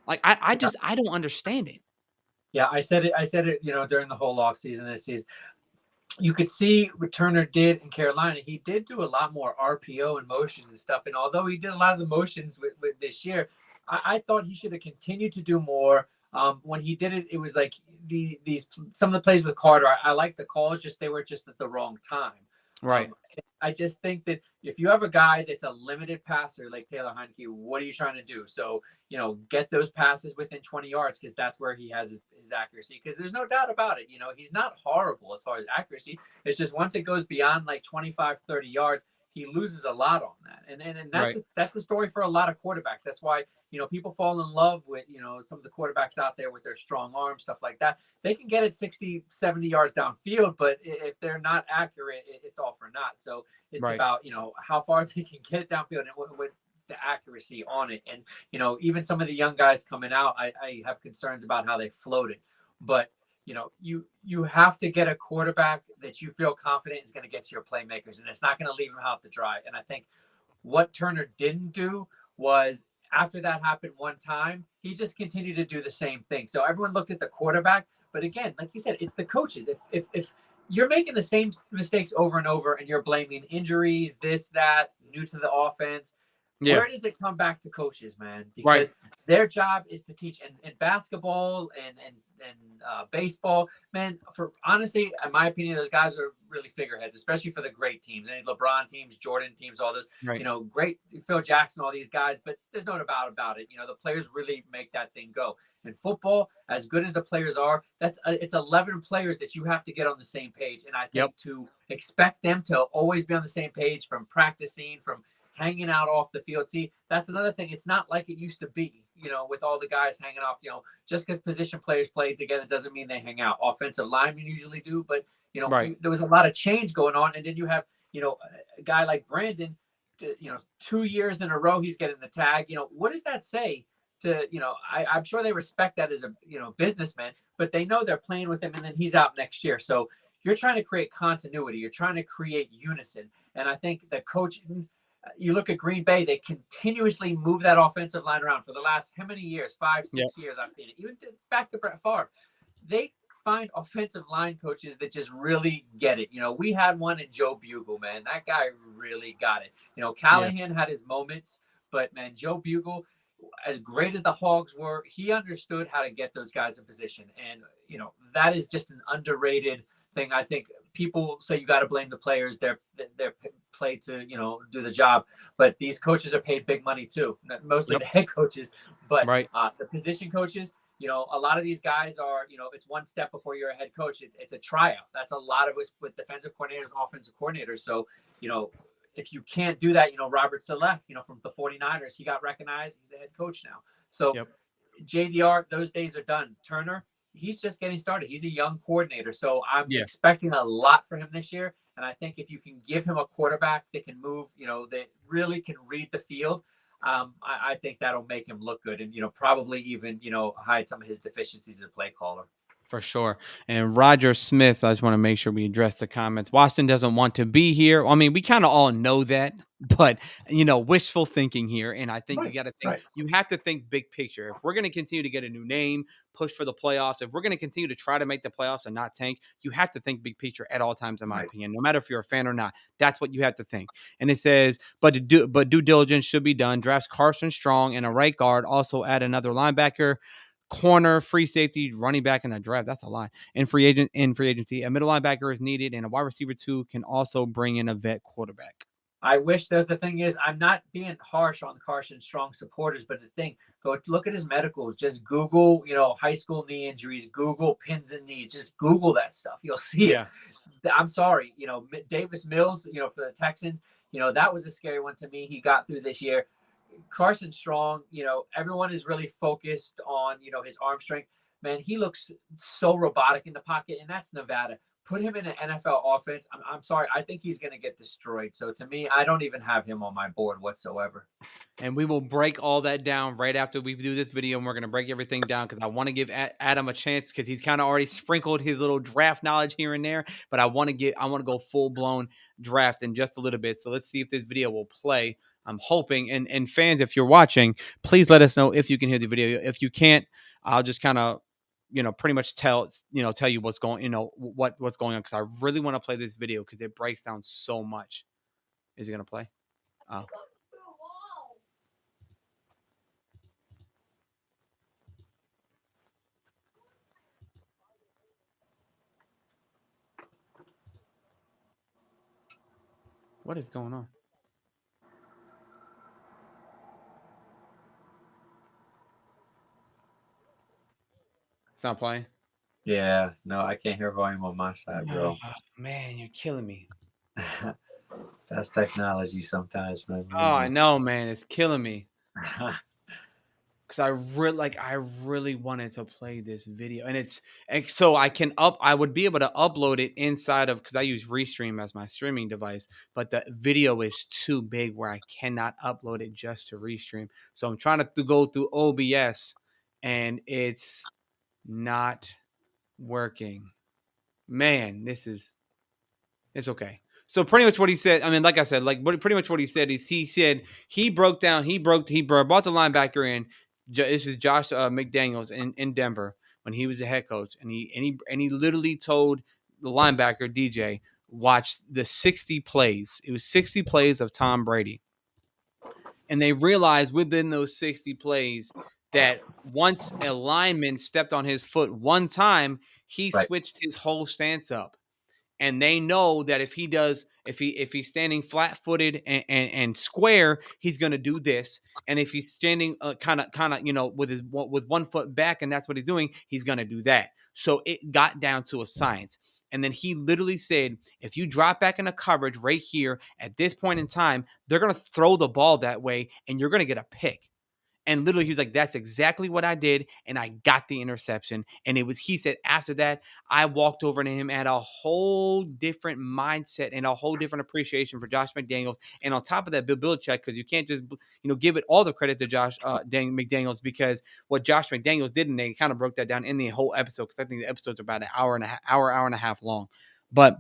Like, Yeah. I don't understand it. Yeah. I said it. I said it. During the whole off season this season, you could see what Turner did in Carolina. He did do a lot more RPO and motion and stuff. And although he did a lot of the motions with this year, I thought he should have continued to do more. When he did it, it was like these some of the plays with Carter. I like the calls, just they were just at the wrong time. Right. Um, I just think that if you have a guy that's a limited passer like Taylor Heineke, what are you trying to do? So, get those passes within 20 yards because that's where he has his accuracy. Because there's no doubt about it. He's not horrible as far as accuracy. It's just once it goes beyond like 25, 30 yards, he loses a lot on that. And that's Right. that's the story for a lot of quarterbacks. That's why, people fall in love with, some of the quarterbacks out there with their strong arms, stuff like that. They can get it 60, 70 yards downfield, but if they're not accurate, it's all for naught. So it's Right. about, how far they can get it downfield and what the accuracy on it. And, even some of the young guys coming out, I have concerns about how they floated. But, you have to get a quarterback that you feel confident is going to get to your playmakers, and it's not going to leave them out to dry. And I think what Turner didn't do was after that happened one time, he just continued to do the same thing. So everyone looked at the quarterback, but again, like you said, it's the coaches. If you're making the same mistakes over and over and you're blaming injuries, this, that, new to the offense, Yeah. where does it come back to coaches, man? Right. Because their job is to teach. And basketball and baseball, man, for honestly, in my opinion, those guys are really figureheads, especially for the great teams. Any LeBron teams, Jordan teams, all those, Right. great Phil Jackson, all these guys, but there's no doubt about it. The players really make that thing go. In football, as good as the players are, it's 11 players that you have to get on the same page. And I Yep. think to expect them to always be on the same page from practicing, from hanging out off the field. See, that's another thing. It's not like it used to be, with all the guys hanging off, just because position players play together doesn't mean they hang out. Offensive linemen usually do, but, Right. there was a lot of change going on. And then you have, a guy like Brandon, 2 years in a row, he's getting the tag. What does that say to, I'm sure they respect that as a, businessman, but they know they're playing with him and then he's out next year. So you're trying to create continuity. You're trying to create unison. And I think the coach, you look at Green Bay, they continuously move that offensive line around for the last how many years? Five, Yep. 6 years I've seen it. Even back to Brett Favre. They find offensive line coaches that just really get it. We had one in Joe Bugle, man. That guy really got it. Yeah. Callahan had his moments, but man, Joe Bugle, as great as the Hogs were, he understood how to get those guys in position. And, that is just an underrated thing. I think people say you got to blame the players. They're paid to, do the job. But these coaches are paid big money too, mostly Yep. the head coaches. But Right. the position coaches, a lot of these guys are, it's one step before you're a head coach. It's a tryout. That's a lot of it with defensive coordinators and offensive coordinators. So, if you can't do that, Robert Saleh, from the 49ers, he got recognized. He's a head coach now. So Yep. JDR, those days are done. Turner, he's just getting started. He's a young coordinator. So I'm Yeah. expecting a lot for him this year. And I think if you can give him a quarterback that can move, that really can read the field, I think that'll make him look good and, probably even, hide some of his deficiencies as a play caller. For sure. And Roger Smith, I just want to make sure we address the comments. Watson doesn't want to be here. I mean, we kind of all know that, but wishful thinking here. And I think you Right, got to think, right, you have to think big picture. If we're going to continue to get a new name, push for the playoffs, if we're going to continue to try to make the playoffs and not tank, you have to think big picture at all times, in my right. opinion, no matter if you're a fan or not. That's what you have to think. And it says, but due diligence should be done. Drafts Carson Strong and a right guard. Also add another linebacker, corner, free safety, running back in a draft. That's a lot. In free agency, a middle linebacker is needed, and a wide receiver too can also bring in a vet quarterback. I wish that the thing is, I'm not being harsh on Carson Strong supporters, but the thing, go look at his medicals. Just Google, high school knee injuries. Google pins and knees. Just Google that stuff. You'll see it. Yeah. I'm sorry, Davis Mills, for the Texans, that was a scary one to me. He got through this year. Carson Strong, everyone is really focused on, his arm strength. Man, he looks so robotic in the pocket, and that's Nevada. Put him in an NFL offense. I'm sorry. I think he's going to get destroyed. So to me, I don't even have him on my board whatsoever. And we will break all that down right after we do this video, and we're going to break everything down because I want to give Adam a chance because he's kind of already sprinkled his little draft knowledge here and there, but I want to go full blown draft in just a little bit. So let's see if this video will play. I'm hoping, and fans, if you're watching, please let us know if you can hear the video. If you can't, I'll just kind of, pretty much tell you what's going, what's going on, because I really want to play this video because it breaks down so much. Is it going to play? Oh. What is going on? It's not playing. Yeah, no, I can't hear volume on my side, bro. Oh, man, you're killing me. That's technology sometimes, man. Oh, I know, man. It's killing me. Because I really wanted to play this video, and so I would be able to upload it inside of, because I use Restream as my streaming device, but the video is too big where I cannot upload it just to Restream. So I'm trying to go through OBS, and it's not working. Man, it's okay. So pretty much what he said, I mean, like I said, pretty much what he said is he said he brought the linebacker in. This is Josh McDaniels in Denver when he was the head coach, and he literally told the linebacker DJ, watch the 60 plays. It was 60 plays of Tom Brady, and they realized within those 60 plays that once a lineman stepped on his foot one time, he Right. switched his whole stance up. And they know that if he's standing flat-footed and square, he's going to do this. And if he's standing kind of with one foot back, and that's what he's doing, he's going to do that. So it got down to a science. And then he literally said, if you drop back into coverage right here at this point in time, they're going to throw the ball that way, and you're going to get a pick. And literally, he was like, "That's exactly what I did, and I got the interception." And it was, he said, after that, I walked over to him, and had a whole different mindset and a whole different appreciation for Josh McDaniels. And on top of that, Bill Belichick, because you can't just give it all the credit to Josh McDaniels, because what Josh McDaniels did, and they kind of broke that down in the whole episode, because I think the episodes are about an hour and a half, hour and a half long, but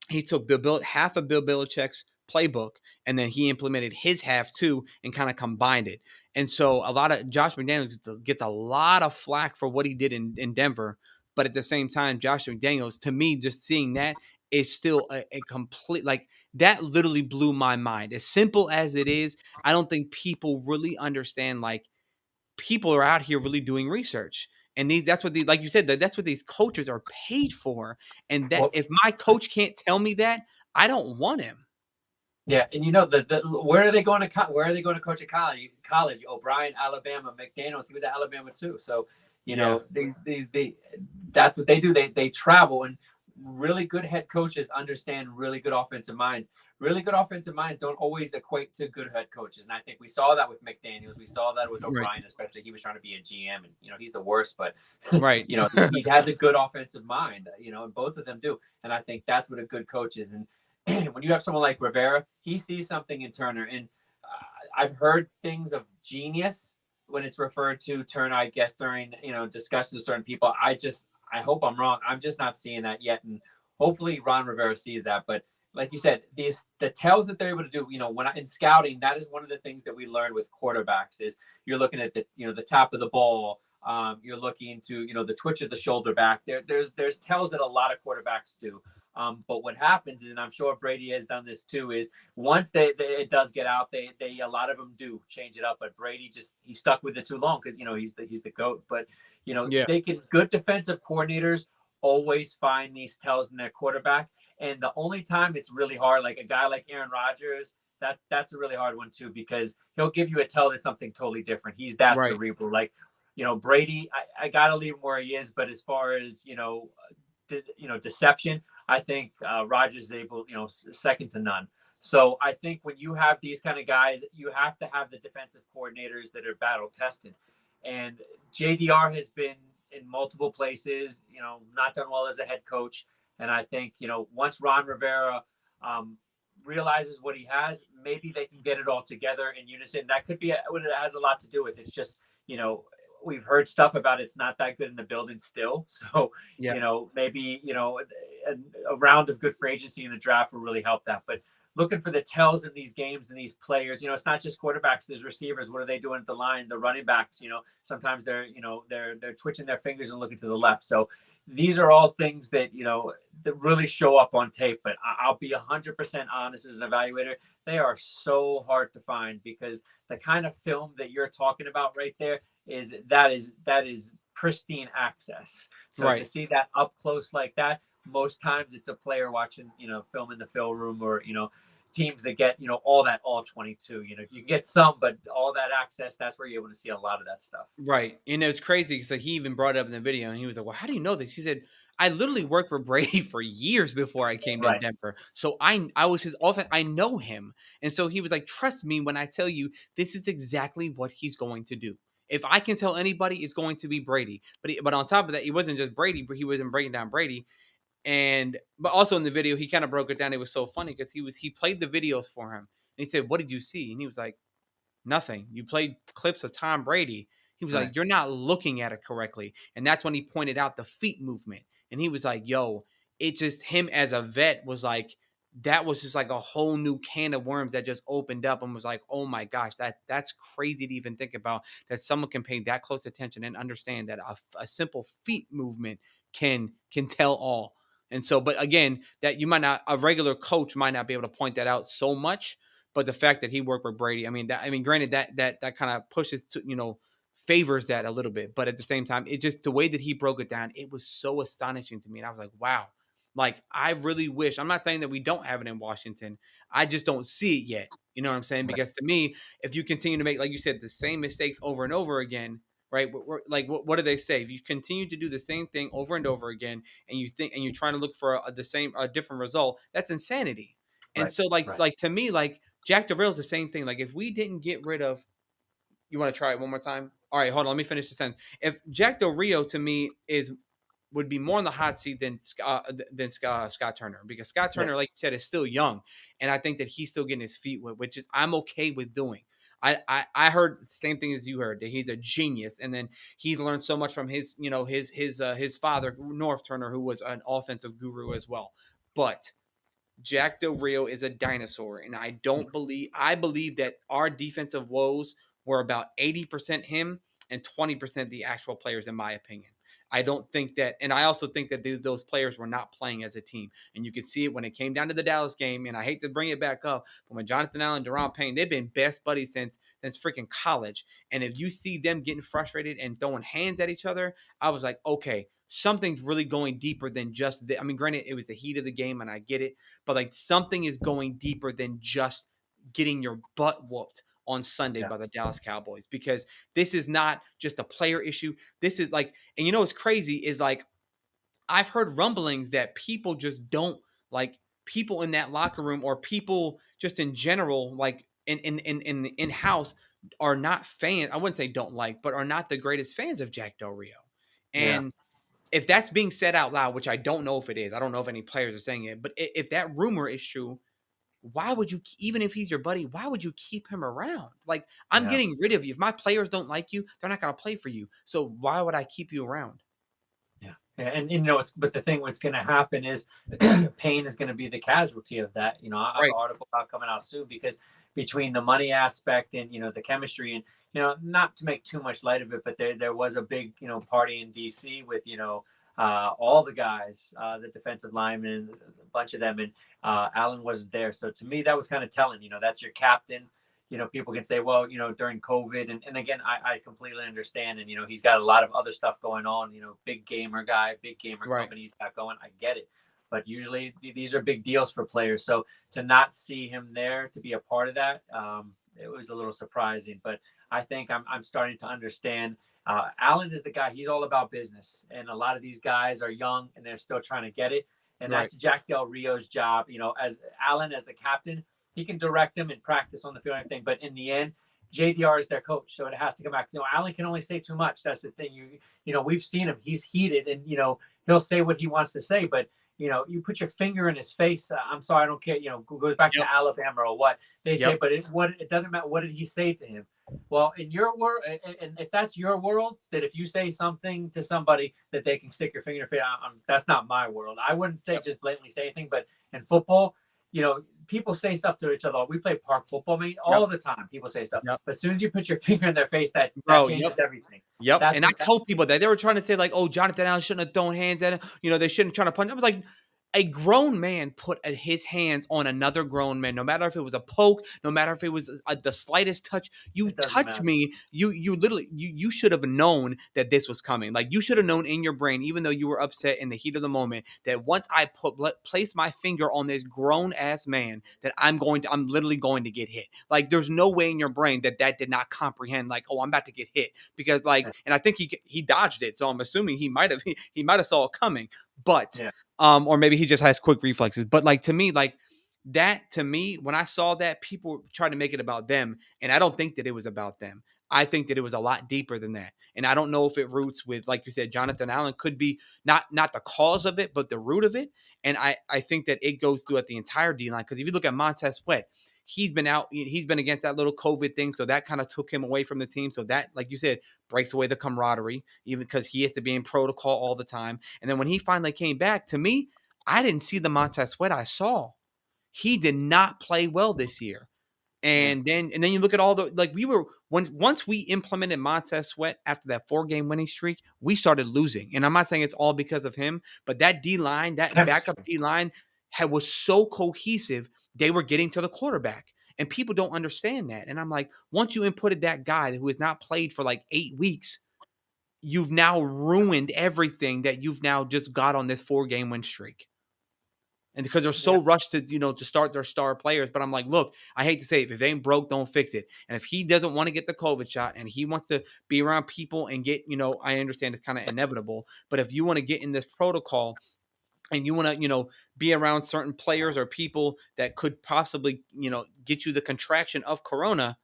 he took half of Bill Belichick's playbook, and then he implemented his half too, and kind of combined it. And so a lot of Josh McDaniels gets a lot of flack for what he did in Denver, but at the same time, Josh McDaniels, to me, just seeing that is still a complete, like, that literally blew my mind. As simple as it is, I don't think people really understand, like, people are out here really doing research. And that's what like you said, that's what these coaches are paid for. And that, Well, if my coach can't tell me that, I don't want him. yeah, and you know the where are they going to where are they going to coach at college? College, O'Brien, Alabama, McDaniel's, he was at Alabama too. So you Yeah. know they that's what they do. They travel, and really good head coaches understand really good offensive minds. Really good offensive minds don't always equate to good head coaches, and I think we saw that with McDaniel's. We saw that with Right. O'Brien, especially. He was trying to be a GM, and he's the worst, but Right. he has a good offensive mind. And both of them do, and I think that's what a good coach is. And when you have someone like Rivera, he sees something in Turner, and I've heard things of genius when it's referred to Turner. I guess during discussions with certain people, I hope I'm wrong. I'm just not seeing that yet, and hopefully Ron Rivera sees that. But like you said, the tells that they're able to do, in scouting, that is one of the things that we learned with quarterbacks is you're looking at the top of the ball. You're looking to the twitch of the shoulder back. There's tells that a lot of quarterbacks do. But what happens is, and I'm sure Brady has done this too, is once it does get out, they a lot of them do change it up. But Brady he stuck with it too long because he's the goat. But Yeah. they can good defensive coordinators always find these tells in their quarterback. And the only time it's really hard, like a guy like Aaron Rodgers, that's a really hard one too, because he'll give you a tell that's something totally different. He's that Right. cerebral. Like Brady, I gotta leave him where he is. But as far as deception, I think Rodgers is able, second to none. So I think when you have these kind of guys, you have to have the defensive coordinators that are battle tested. And JDR has been in multiple places, not done well as a head coach. And I think, once Ron Rivera realizes what he has, maybe they can get it all together in unison. That could be what it has a lot to do with. It's just, we've heard stuff about it's not that good in the building still. So, Yeah. maybe, a round of good free agency in the draft will really help that. But looking for the tells in these games and these players, it's not just quarterbacks, there's receivers. What are they doing at the line? The running backs, sometimes they're twitching their fingers and looking to the left. So these are all things that, that really show up on tape. But I'll be 100% honest as an evaluator. They are so hard to find because the kind of film that you're talking about right there is pristine access. So to Right. see that up close like that, most times it's a player watching, film in the film room, or teams that get all 22. You can get some, but all that access, that's where you're able to see a lot of that stuff. Right. And it was crazy because, like, he even brought it up in the video, and he was like, "Well, how do you know this?" He said, "I literally worked for Brady for years before I came to Right, Denver. So I was his offense. I know him." And so he was like, "Trust me when I tell you this is exactly what he's going to do. If I can tell anybody, it's going to be Brady." But on top of that, it wasn't just Brady, but he wasn't breaking down Brady. And but also in the video, he kind of broke it down. It was so funny because he played the videos for him, and he said, "What did you see?" And he was like, "Nothing. You played clips of Tom Brady." He was right, like, "You're not looking at it correctly." And that's when he pointed out the feet movement. And he was like, "Yo, it just, him as a vet was like, that was just like a whole new can of worms that just opened up, and was like, oh my gosh, that's crazy to even think about, that someone can pay that close attention and understand that a simple feet movement can tell all." And so, but again, that you might not, a regular coach might not be able to point that out so much, but the fact that he worked with Brady, I mean, granted, that kind of pushes to, favors that a little bit, but at the same time, it just, the way that he broke it down, it was so astonishing to me, and I was like, wow. Like, I really wish. I'm not saying that we don't have it in Washington. I just don't see it yet. You know what I'm saying? right, Because to me, if you continue to make, like you said, the same mistakes over and over again, right? Like, what do they say? If you continue to do the same thing over and over again, and you think, and you're trying to look for a different result, that's insanity. And right, so, like, right, to me, like, Jack Del Real's the same thing. Like, if we didn't get rid of You want to try it one more time? All right, hold on. Let me finish the sentence. If Jack Del Rio to me is would be more on the hot seat than Scott Turner, because Scott Turner, Yes. like you said, is still young, and I think that he's still getting his feet wet, which is I'm okay with doing. I heard the same thing as you heard, that he's a genius, and then he's learned so much from his father North Turner, who was an offensive guru as well. But Jack Del Rio is a dinosaur, and I believe that our defensive woes were about 80% him and 20% the actual players, in my opinion. I don't think that, and I also think that those players were not playing as a team. And you could see it when it came down to the Dallas game. And I hate to bring it back up, but when Jonathan Allen and Deron Payne, they've been best buddies since freaking college. And if you see them getting frustrated and throwing hands at each other, I was like, okay, something's really going deeper than just I mean, granted, it was the heat of the game, and I get it, but like something is going deeper than just getting your butt whooped on Sunday Yeah. by the Dallas Cowboys, because this is not just a player issue. This is like, and you know what's crazy is like I've heard rumblings that people just don't like, people in that locker room, or people just in general, like in house, are not fans. I wouldn't say don't like, but are not the greatest fans of Jack Del Rio. Yeah. And if that's being said out loud, which I don't know if it is, I don't know if any players are saying it, but if that rumor is true, why would you, even if he's your buddy, why would you keep him around? Like, I'm Yeah. getting rid of you. If my players don't like you, they're not going to play for you. So why would I keep you around? Yeah. And it's but the thing what's going to happen is Payne is going to be the casualty of that. I have an Right, article about coming out soon because between the money aspect and the chemistry and not to make too much light of it, but there was a big party in DC with all the guys, the defensive linemen, a bunch of them, and Allen wasn't there. So to me, that was kind of telling. That's your captain. People can say, well, during COVID, and again, I completely understand. And, he's got a lot of other stuff going on, big gamer guy, big gamer right. companies got going. I get it. But usually these are big deals for players. So to not see him there, to be a part of that, it was a little surprising. But I think I'm starting to understand. Allen is the guy. He's all about business. And a lot of these guys are young and they're still trying to get it. And Right. that's Jack Del Rio's job, as Allen, as the captain, he can direct them and practice on the field and everything. But in the end, JDR is their coach, so it has to come back. Allen can only say too much. That's the thing. We've seen him. He's heated, and he'll say what he wants to say. But you put your finger in his face. I'm sorry, I don't care. Goes back Yep. to Alabama or what they say. Yep. But it doesn't matter. What did he say to him? Well, in your world, and if that's your world, that if you say something to somebody that they can stick your finger in your face, that's not my world. I wouldn't say Yep. just blatantly say anything, but in football, people say stuff to each other. We play park football, all Yep. the time. People say stuff, Yep. but as soon as you put your finger in their face, that Bro. changes Yep. everything. Yep. That's And I what that, told people that they were trying to say like, "Oh, Jonathan Allen shouldn't have thrown hands at him. They shouldn't try to punch." I was like, a grown man put his hands on another grown man, no matter if it was a poke, no matter if it was the slightest touch. You it doesn't touch matter. me, you literally you should have known that this was coming. Like, you should have known in your brain, even though you were upset in the heat of the moment, that once I place my finger on this grown ass man, that I'm literally going to get hit. Like, there's no way in your brain that did not comprehend, like, oh, I'm about to get hit, because like, and I think he dodged it, so I'm assuming he might have saw it coming, but Yeah, or maybe he just has quick reflexes. But like, to me, like that, to me, when I saw that, people tried to make it about them, and I don't think that it was about them. I think that it was a lot deeper than that, and I don't know if it roots with, like you said, Jonathan Allen could be not the cause of it, but the root of it. And I think that it goes through at the entire D line, because if you look at Montez Sweat, he's been out, he's been against that little COVID thing, so that kind of took him away from the team. So that, like you said, breaks away the camaraderie, even because he has to be in protocol all the time. And then when he finally came back, to me, I didn't see the Montez Sweat I saw. He did not play well this year. yeah, And then you look at all the, like, we were, once we implemented Montez Sweat after that 4-game winning streak, we started losing. And I'm not saying it's all because of him, but that D line, that backup chemistry. D line was so cohesive, they were getting to the quarterback. And people don't understand that. And I'm like, once you inputted that guy who has not played for like 8 weeks, you've now ruined everything that you've now just got on this 4-game win streak. And because they're Yeah, so rushed to start their star players. But I'm like, look, I hate to say it, if it ain't broke, don't fix it. And if he doesn't want to get the COVID shot and he wants to be around people and get, I understand it's kind of inevitable, but if you want to get in this protocol and you want to, be around certain players or people that could possibly, get you the contraction of corona,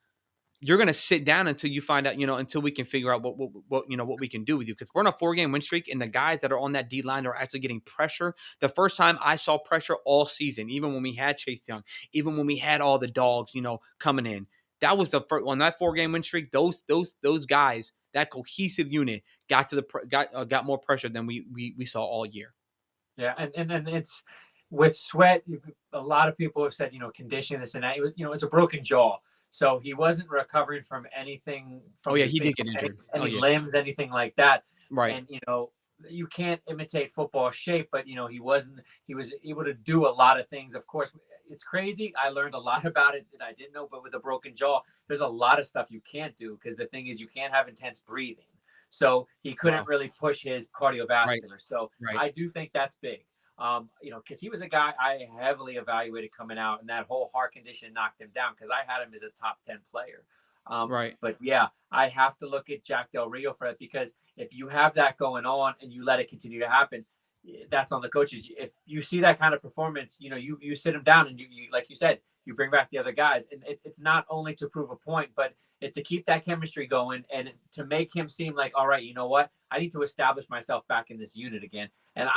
you're going to sit down until you find out, until we can figure out what we can do with you. Because we're on a 4-game win streak, and the guys that are on that D line are actually getting pressure. The first time I saw pressure all season, even when we had Chase Young, even when we had all the dogs, coming in. That was the first on that 4-game win streak. Those guys, that cohesive unit, got more pressure than we saw all year. Yeah, and it's with Sweat. A lot of people have said, condition this and that. It's a broken jaw, so he wasn't recovering from anything Oh from yeah, his he did get injured. Oh any yeah, limbs, anything like that. right, And you can't imitate football shape, but he wasn't. He was able to do a lot of things. Of course, it's crazy. I learned a lot about it that I didn't know. But with a broken jaw, there's a lot of stuff you can't do because the thing is, you can't have intense breathing. So he couldn't wow, really push his right, cardiovascular. So right, I do think that's big. Because he was a guy I heavily evaluated coming out, and that whole heart condition knocked him down because I had him as a top 10 player. right. But yeah, I have to look at Jack Del Rio for it because if you have that going on and you let it continue to happen, that's on the coaches. If you see that kind of performance, you sit him down and you like you said, you bring back the other guys, and it's not only to prove a point, but it's to keep that chemistry going and to make him seem like, all right, you know what, I need to establish myself back in this unit again. And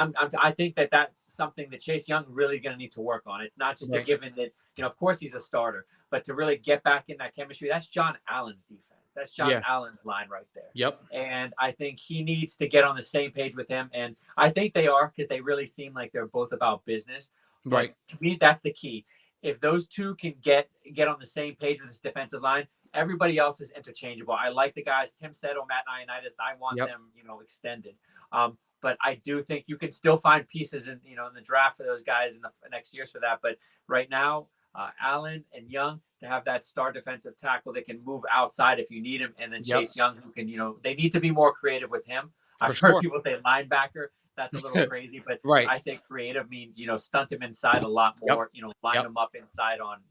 I think that that's something that Chase Young really going to need to work on. It's not just a Right. given that of course he's a starter, but to really get back in that chemistry, that's John Allen's defense. That's John Yeah. Allen's line right there. Yep. And I think he needs to get on the same page with him. And I think they are because they really seem like they're both about business. But Right. to me, that's the key. If those two can get on the same page with this defensive line, everybody else is interchangeable. I like the guys, Tim Settle, Matt Ioannidis. I want Yep. them, extended. But I do think you can still find pieces in the draft for those guys in the next years for that. But right now, Allen and Young to have that star defensive tackle that can move outside if you need him, and then Yep. Chase Young who can they need to be more creative with him. For I've heard sure. people say linebacker. That's a little crazy, but Right. I say creative means stunt him inside a lot Yep. more. Line Yep. him up inside on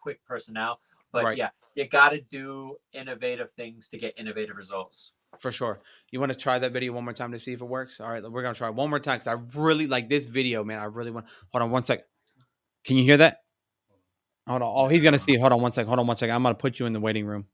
quick personnel. But Right. yeah, you got to do innovative things to get innovative results. For sure. You want to try that video one more time to see if it works? All right, we're gonna try one more time because I really like this video, man. I really want. Hold on one sec. Can you hear that? Hold on. Oh, he's gonna see. Hold on one sec. Hold on one sec. I'm gonna put you in the waiting room.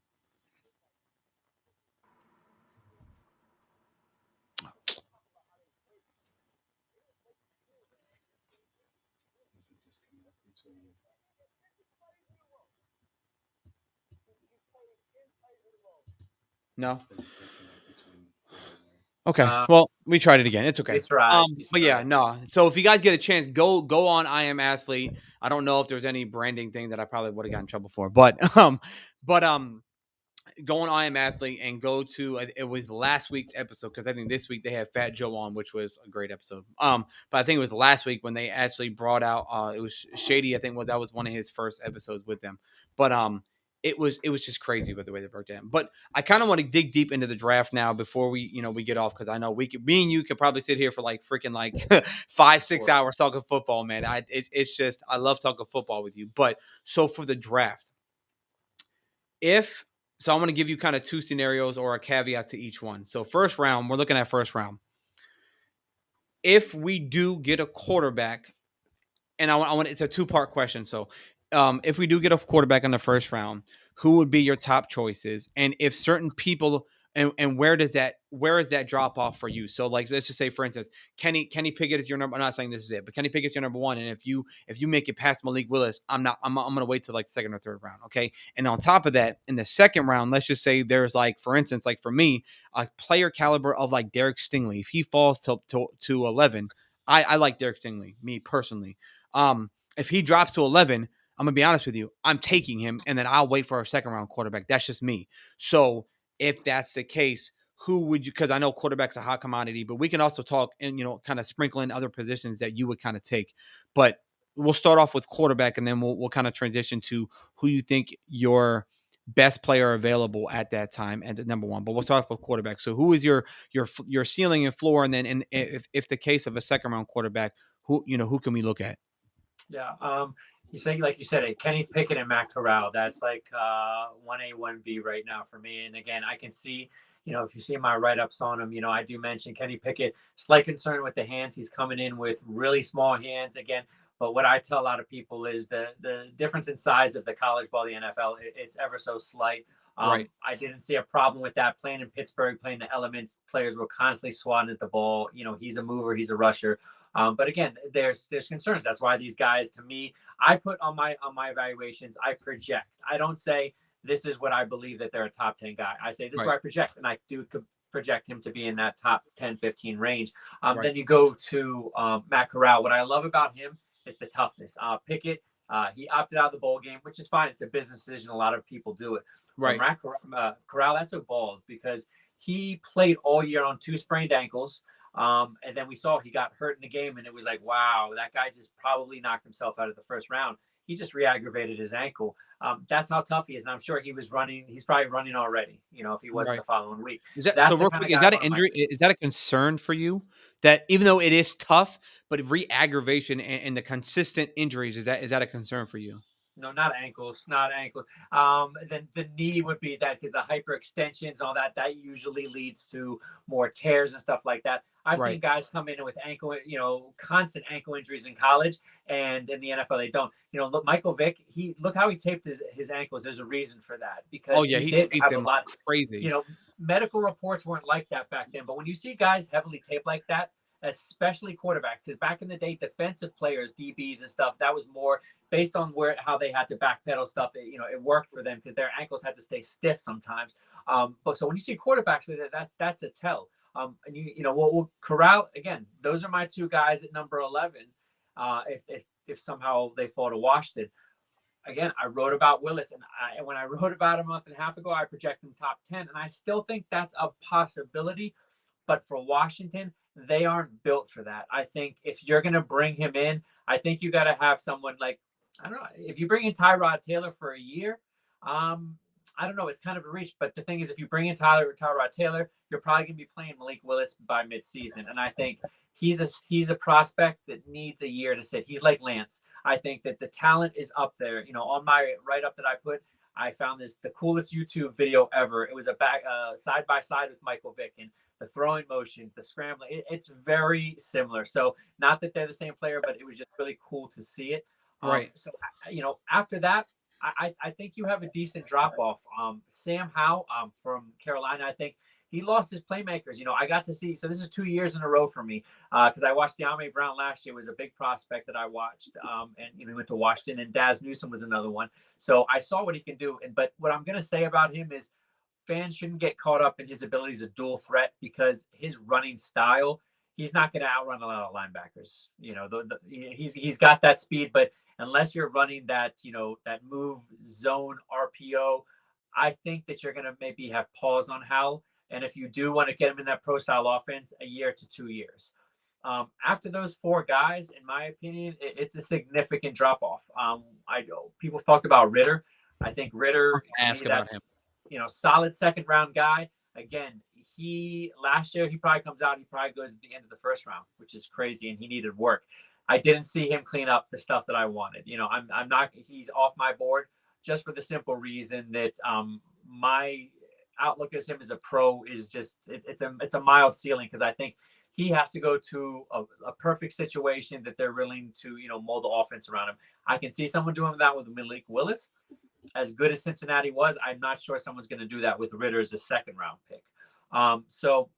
No. Okay. Uh, Well, we tried it again. It's okay. it's right. It's But yeah, right. no. So if you guys get a chance, go on I Am Athlete. I don't know if there's any branding thing that I probably would have gotten in trouble for, but go on I Am Athlete and go to it was last week's episode because I think this week they had Fat Joe on, which was a great episode. But I think it was last week when they actually brought out it was Shady. I think that was one of his first episodes with them. But it was just crazy with the way they broke down. But I kind of want to dig deep into the draft now before we get off because I know me and you could probably sit here for like freaking like 5-6 hours talking football, man. It's just I love talking football with you. But so for the draft, if so I'm going to give you kind of two scenarios or a caveat to each one. So first round, we're looking at first round. If we do get a quarterback, and I want it's a two-part question. So if we do get a quarterback in the first round, who would be your top choices? And if certain people and where is that drop off for you? So like let's just say for instance, Kenny Pickett is your number. I'm not saying this is it, but Kenny Pickett's your number one. And if you make it past Malik Willis, I'm gonna wait till like second or third round. Okay. And on top of that, in the second round, let's just say there's like for instance, like for me, a player caliber of like Derek Stingley. If he falls to 11, I like Derek Stingley, me personally. If he drops to 11, I'm gonna be honest with you. I'm taking him, and then I'll wait for a second round quarterback. That's just me. So if that's the case, who would you? Because I know quarterback's a hot commodity, but we can also talk and kind of sprinkle in other positions that you would kind of take. But we'll start off with quarterback, and then we'll kind of transition to who you think your best player available at that time at the number one. But we'll start off with quarterback. So who is your ceiling and floor, and then if the case of a second round quarterback, who can we look at? Yeah. You say like you said, Kenny Pickett and Matt Corral. That's like 1A, 1B right now for me. And again, I can see, if you see my write ups on him, I do mention Kenny Pickett. Slight concern with the hands. He's coming in with really small hands. Again, But what I tell a lot of people is the difference in size of the college ball, the NFL, it's ever so slight. Right. I didn't see a problem with that. Playing in Pittsburgh, playing the elements, players were constantly swatting at the ball. He's a mover, he's a rusher. But again, there's concerns. That's why these guys, to me, I put on my evaluations, I project. I don't say this is what I believe that they're a top 10 guy. I say this is Right. what I project, and I do project him to be in that top 10, 15 range. Right. Then you go to Matt Corral. What I love about him is the toughness. Pickett, he opted out of the bowl game, which is fine. It's a business decision. A lot of people do it. But Right. Matt Corral, that's a balls because he played all year on 2 sprained ankles. And then we saw he got hurt in the game, and it was like, wow, that guy just probably knocked himself out of the first round. He just re-aggravated his ankle. That's how tough he is, and I'm sure he was running. He's probably running already. If he wasn't Right. the following week. Is that That's so? the Real kind quick, of is guy I that an want on my injury? team. Is that a concern for you? That even though it is tough, but re-aggravation and the consistent injuries is that a concern for you? No, not ankles, not ankles. Then the knee would be that because the hyperextensions, all that usually leads to more tears and stuff like that. I've seen Right. guys come in with ankle, constant ankle injuries in college, and in the NFL they don't. Look, Michael Vick, look how he taped his ankles. There's a reason for that Oh because yeah, he he did taped have a him lot. You crazy. know, medical reports weren't like that back then, but when you see guys heavily taped like that, especially quarterbacks, because back in the day, defensive players, DBs and stuff, that was more based on how they had to backpedal stuff. It worked for them because their ankles had to stay stiff sometimes. But so when you see quarterbacks with it, that's a tell. And Corral again. Those are my 2 guys at number 11. If somehow they fall to Washington, again, I wrote about Willis, and when I wrote about him a month and a half ago, I projected him top 10, and I still think that's a possibility. But for Washington, they aren't built for that. I think if you're going to bring him in, I think you got to have someone like, I don't know, if you bring in Tyrod Taylor for a year, I don't know, it's kind of a reach. But the thing is, if you bring in Tyrod Taylor, you're probably going to be playing Malik Willis by midseason. And I think he's a prospect that needs a year to sit. He's like Lance. I think that the talent is up there. On my write-up that I put, I found the coolest YouTube video ever. It was a side by side with Michael Vick, and the throwing motions, the scrambling. It's very similar. So not that they're the same player, but it was just really cool to see it. Right. So after that, I think you have a decent drop off. Sam Howell from Carolina, I think he lost his playmakers. I got to see. So this is 2 years in a row for me because I watched De'Ami Brown last year. It was a big prospect that I watched, and he went to Washington. And Daz Newsome was another one. So I saw what he can do. But what I'm going to say about him is fans shouldn't get caught up in his abilities as a dual threat because his running style, he's not going to outrun a lot of linebackers. He's got that speed, but unless you're running that move zone RPO, I think that you're going to maybe have pause on Howell. And if you do want to get him in that pro style offense, a year to 2 years. After those 4 guys, in my opinion, it's a significant drop off. People talked about Ritter. I think Ritter, to me, Ask about him. solid second round guy. Again, last year he probably comes out. He probably goes at the end of the first round, which is crazy, and he needed work. I didn't see him clean up the stuff that I wanted. I'm not. He's off my board just for the simple reason that my outlook as him as a pro is just it's a mild ceiling because I think he has to go to a perfect situation that they're willing to mold the offense around him. I can see someone doing that with Malik Willis. As good as Cincinnati was, I'm not sure someone's going to do that with Ritter as a second round pick. So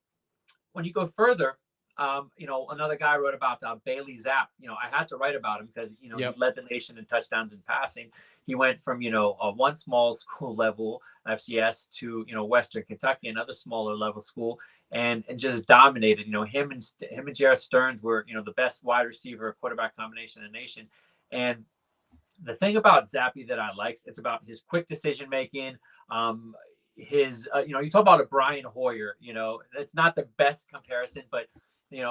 when you go further, another guy wrote about Bailey Zapp. I had to write about him because, he led the nation in touchdowns and passing. He went from, a one small school level FCS to, Western Kentucky, another smaller level school, and just dominated. Him and Jared Stearns were, the best wide receiver quarterback combination in the nation. And the thing about Zappy that I like is about his quick decision making. You talk about a Brian Hoyer. It's not the best comparison, but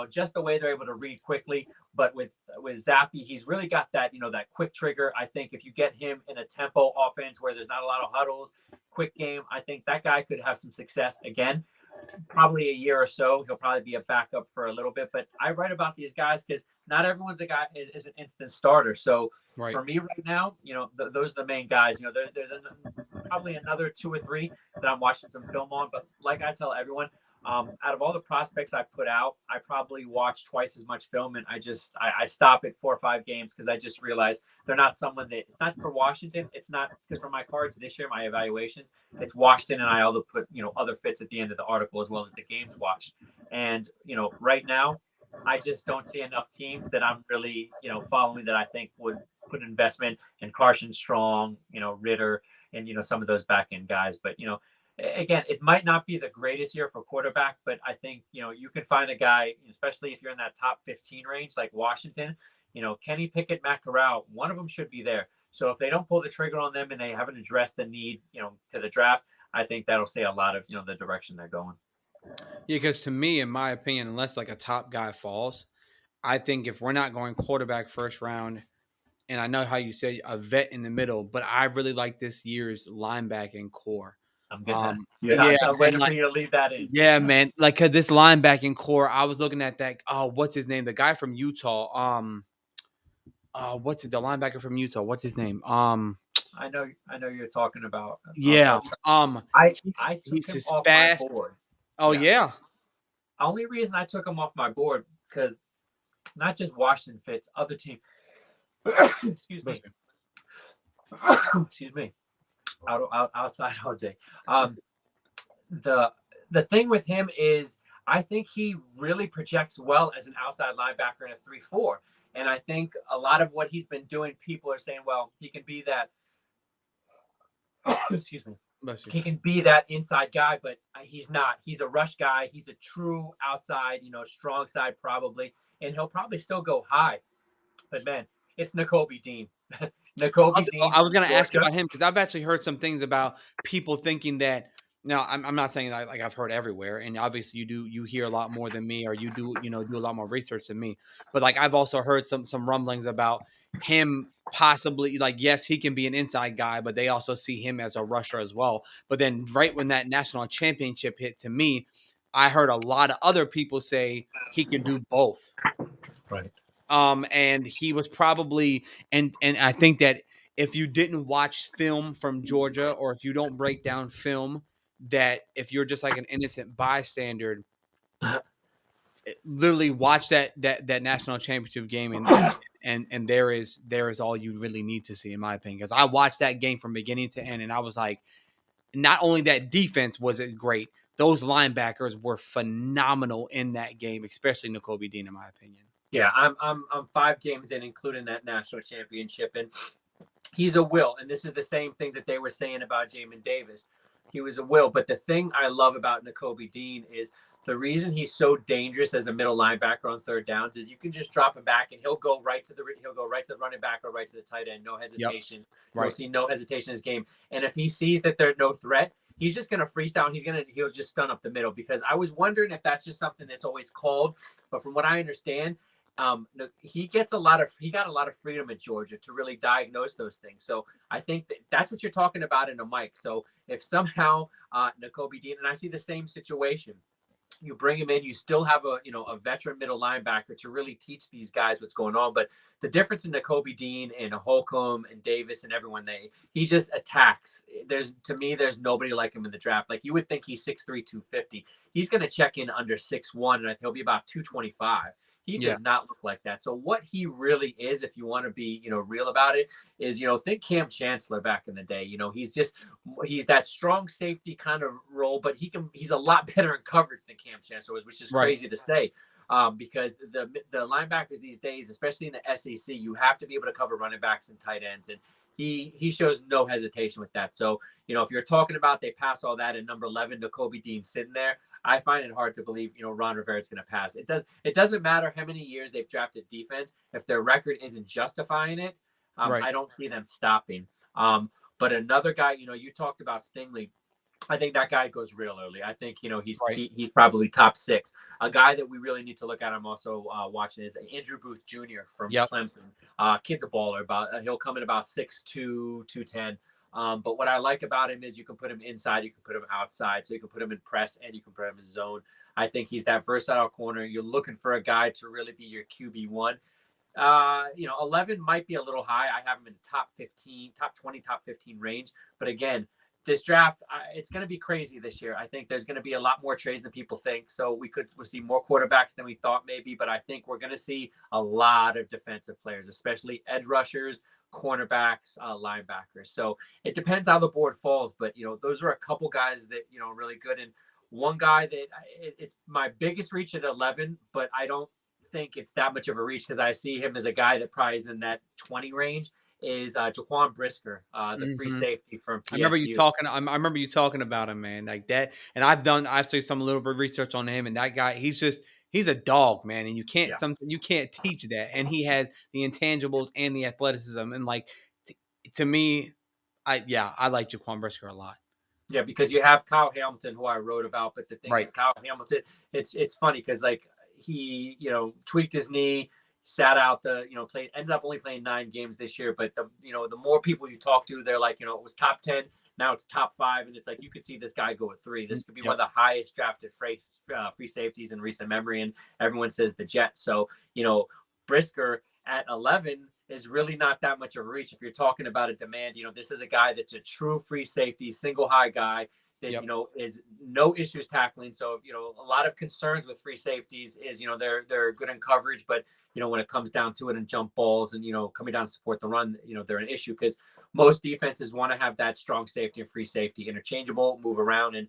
just the way they're able to read quickly. But with Zappy, he's really got that that quick trigger. I think if you get him in a tempo offense where there's not a lot of huddles, quick game, I think that guy could have some success again. Probably a year or so. He'll probably be a backup for a little bit. But I write about these guys because not everyone's a guy is an instant starter. So for me right now, those are the main guys. There's probably another 2 or 3 that I'm watching some film on. But like I tell everyone, Out of all the prospects I put out, I probably watch twice as much film, and I stop at 4 or 5 games because I just realize they're not someone that it's not for Washington. It's not because for my cards this year, my evaluations, it's Washington, and I also put other fits at the end of the article as well as the games watched. And right now, I just don't see enough teams that I'm really following that I think would put investment in Carson Strong, Ritter, and some of those back end guys. But again, it might not be the greatest year for quarterback, but I think you can find a guy, especially if you're in that top 15 range like Washington. Kenny Pickett, Matt Corral, one of them should be there. So if they don't pull the trigger on them and they haven't addressed the need, to the draft, I think that'll say a lot of the direction they're going. Yeah, because to me, in my opinion, unless like a top guy falls, I think if we're not going quarterback first round, and I know how you say a vet in the middle, but I really like this year's linebacking core. I'm gonna, Yeah, I'm man, waiting for like you to leave that in. yeah, man, like 'cause this linebacking core, I was looking at that. Oh, what's his name? The guy from Utah. What's it? The linebacker from Utah. What's his name? I know you're talking about. Yeah. I took He's him just off my fast. board. Oh Yeah, yeah. only reason I took him off my board because not just Washington fits other team. Excuse me. Excuse me. Outside all day. The the thing with him is I think he really projects well as an outside linebacker in a 3-4. And I think a lot of what he's been doing, people are saying, well, he can be that. Excuse me. Bless you. He can be that inside guy, but he's not. He's a rush guy. He's a true outside, strong side probably, and he'll probably still go high. But man, it's Nakobe Dean. Nakobe Dean I from was going to ask Georgia. about him because I've actually heard some things about people thinking that. Now, I'm not saying that like I've heard everywhere, and obviously you hear a lot more than me, or you do do a lot more research than me. But like I've also heard some rumblings about him possibly like yes he can be an inside guy, but they also see him as a rusher as well. But then right when that national championship hit, to me, I heard a lot of other people say he can do both. Right. And he was probably and I think that if you didn't watch film from Georgia, or if you don't break down film, that if you're just like an innocent bystander, literally watch that national championship game, and there is all you really need to see, in my opinion. Because I watched that game from beginning to end, and I was like, not only that defense was it great, those linebackers were phenomenal in that game, especially Nakobe Dean, in my opinion. Yeah, I'm 5 games in, including that national championship, and he's a will. And this is the same thing that they were saying about Jamin Davis. He was a will. But the thing I love about Nakobe Dean is the reason he's so dangerous as a middle linebacker on third downs is you can just drop him back and he'll go right to the running back or right to the tight end, no Yep. hesitation. You'll Right. see no hesitation in his game. And if he sees that there's no threat, he's just gonna freestyle. He'll just stun up the middle, because I was wondering if that's just something that's always called, but from what I understand, he got a lot of freedom at Georgia to really diagnose those things. So I think that's what you're talking about in a mic. So if somehow Nakobe Dean, and I see the same situation, you bring him in, you still have a veteran middle linebacker to really teach these guys what's going on. But the difference in Nakobe Dean and Holcomb and Davis and everyone, he just attacks. There's nobody like him in the draft. Like, you would think he's 6'3", 250. He's going to check in under 6'1", and he'll be about 225. He Yeah. does not look like that. So what he really is, if you want to be, real about it, is, think Cam Chancellor back in the day. He's that strong safety kind of role, but he's a lot better in coverage than Cam Chancellor was, which is Right. crazy to say. Because the linebackers these days, especially in the SEC, you have to be able to cover running backs and tight ends, and he shows no hesitation with that. So, if you're talking about they pass all that and number 11, Nakobe Dean sitting there, I find it hard to believe, Ron Rivera is going to pass. It doesn't matter how many years they've drafted defense. If their record isn't justifying it, Right. I don't see them stopping. But another guy, you talked about Stingley. I think that guy goes real early. I think, he's Right. he's probably top 6. A guy that we really need to look at, I'm also watching, is Andrew Booth Jr. from Yep. Clemson. Kid's a baller. He'll come in about 6'2", 210. But what I like about him is you can put him inside, you can put him outside, so you can put him in press and you can put him in zone. I think he's that versatile corner. You're looking for a guy to really be your QB1. 11 might be a little high. I have him in top 15, top 20, top 15 range. But again, this draft, it's going to be crazy this year. I think there's going to be a lot more trades than people think. So we'll see more quarterbacks than we thought maybe, but I think we're going to see a lot of defensive players, especially edge rushers, cornerbacks, linebackers. So it depends how the board falls, but those are a couple guys that are really good. And one guy that it's my biggest reach at 11, but I don't think it's that much of a reach because I see him as a guy that probably is in that 20 range. Is Jaquan Brisker, the free Mhm. safety from I remember you PSU. talking. I remember you talking about him, man, like that. And I've done. I've done some little bit of research on him, and that guy, he's a dog, man. And Yeah. you can't teach that. And he has the intangibles and the athleticism. And like to me, I like Jaquan Brisker a lot. Yeah, because you have Kyle Hamilton, who I wrote about, but the thing Right. is, Kyle Hamilton, it's funny because like he, tweaked his knee, sat out played, ended up only playing 9 games this year. But the more people you talk to, they're like, it was top 10, now it's top 5, and it's like you could see this guy go at 3. This could be one Yep. of the highest drafted free safeties in recent memory, and everyone says the Jets. So Brisker at 11 is really not that much of a reach if you're talking about a demand. This is a guy that's a true free safety, single high guy that Yep. is no issues tackling. So a lot of concerns with free safeties is they're good in coverage, but when it comes down to it and jump balls and coming down to support the run, they're an issue because most defenses want to have that strong safety and free safety interchangeable, move around, and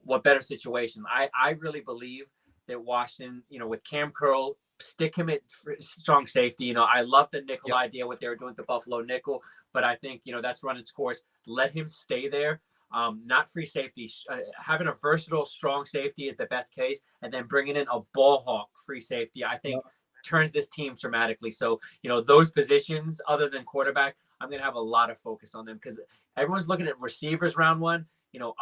what better situation? I really believe that Washington, with Cam Curl, stick him at strong safety. I love the nickel Yep. idea, what they were doing with the Buffalo nickel, but I think, that's run its course. Let him stay there. Not free safety. Having a versatile, strong safety is the best case, and then bringing in a ball hawk free safety, I think, Yep. turns this team dramatically. So, those positions, other than quarterback, I'm going to have a lot of focus on them because everyone's looking at receivers round 1.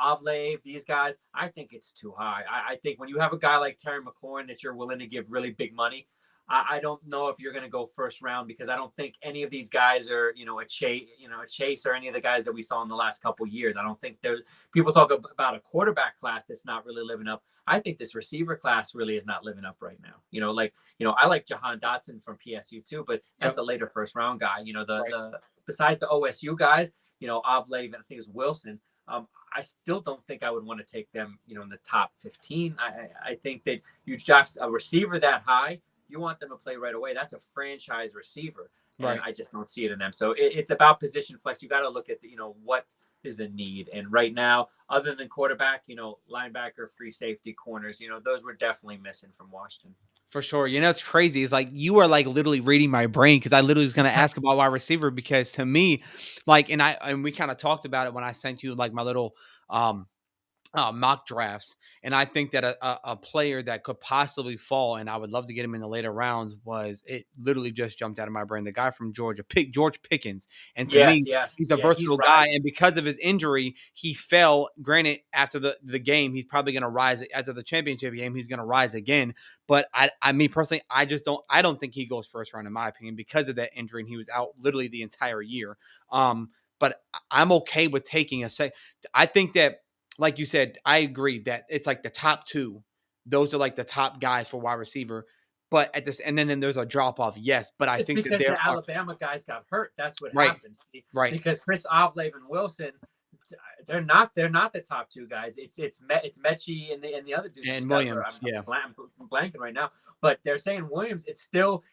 Avlave, these guys, I think it's too high. I think when you have a guy like Terry McLaurin that you're willing to give really big money, I don't know if you're going to go first round because I don't think any of these guys are, a Chase or any of the guys that we saw in the last couple of years. I don't think there's people talk about a quarterback class that's not really living up. I think this receiver class really is not living up right now. I like Jahan Dotson from PSU too, but that's Yep. a later first round guy. Right. The besides the OSU guys, Avlave and I think it was Wilson. I still don't think I would want to take them, in the top 15. I think that you draft a receiver that high, you want them to play right away. That's a franchise receiver, and Right. I just don't see it in them. So it's about position flex. You got to look at what is the need. And right now, other than quarterback, linebacker, free safety, corners, those were definitely missing from Washington. For sure. It's crazy. It's like you are like literally reading my brain because I literally was going to ask about wide receiver because to me, like, and we kind of talked about it when I sent you like my little um mock drafts. And I think that a player that could possibly fall, and I would love to get him in the later rounds, was it literally just jumped out of my brain. The guy from Georgia, George Pickens. And to Yes, me, yes, he's a yeah, he's versatile guy. rising. And because of his injury, he fell. Granted, after the game, he's probably going to rise. As of the championship game, he's going to rise again. But I mean, personally, I don't think he goes first round, in my opinion, because of that injury. And he was out literally the entire year. But I'm okay with taking a second. I think that like you said, I agree that it's like the top 2. Those are like the top guys for wide receiver. But at this, and then there's a drop off. Yes, but I It's think that because there the are Alabama guys got hurt. That's what right, happened. See? right, Because Chris Avlave and Wilson, they're not the top 2 guys. It's Mechie and the other dude and just got hurt. Williams. Yeah, I'm blanking right now, but they're saying Williams. It's still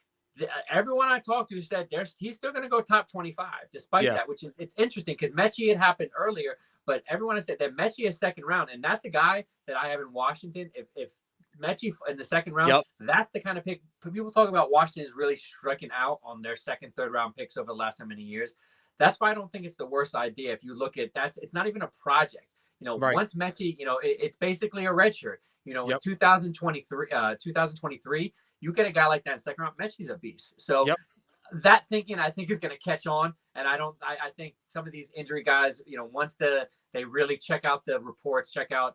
everyone I talked to said he's still going to go top 25 despite yeah, that, which is it's interesting because Mechie had happened earlier, but everyone has said that Mechie is second round, and that's a guy that I have in Washington. If Mechie in the second round, yep, that's the kind of pick people talk about. Washington is really striking out on their second, third round picks over the last how many years. That's why I don't think it's the worst idea. If you look at it's not even a project. right, Once Mechie, it's basically a red shirt. In yep, 2023, you get a guy like that in second round. Mechie's a beast. So yep. that thinking I think is going to catch on. And I think some of these injury guys, once they really check out the reports, check out,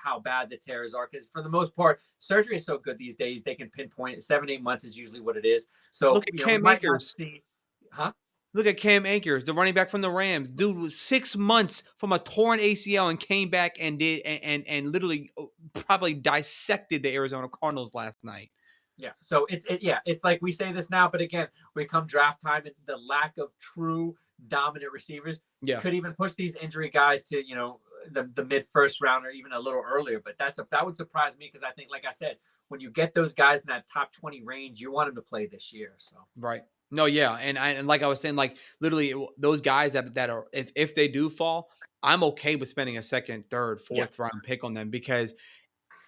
how bad the tears are. Because for the most part, surgery is so good these days, they can pinpoint it. 7, 8 months is usually what it is. So, Look at we Cam might not Akers. see, huh? Look at Cam Akers, the running back from the Rams. Dude was 6 months from a torn ACL and came back and did and literally probably dissected the Arizona Cardinals last night. Yeah. So it's like we say this now, but again, we come draft time and the lack of true dominant receivers. Yeah. Could even push these injury guys to, the mid first round or even a little earlier. But that would surprise me because I think, like I said, when you get those guys in that top 20 range, you want them to play this year. So Right. No, yeah, and like I was saying, like literally those guys that are if they do fall, I'm okay with spending a second, third, yeah, fourth round pick on them because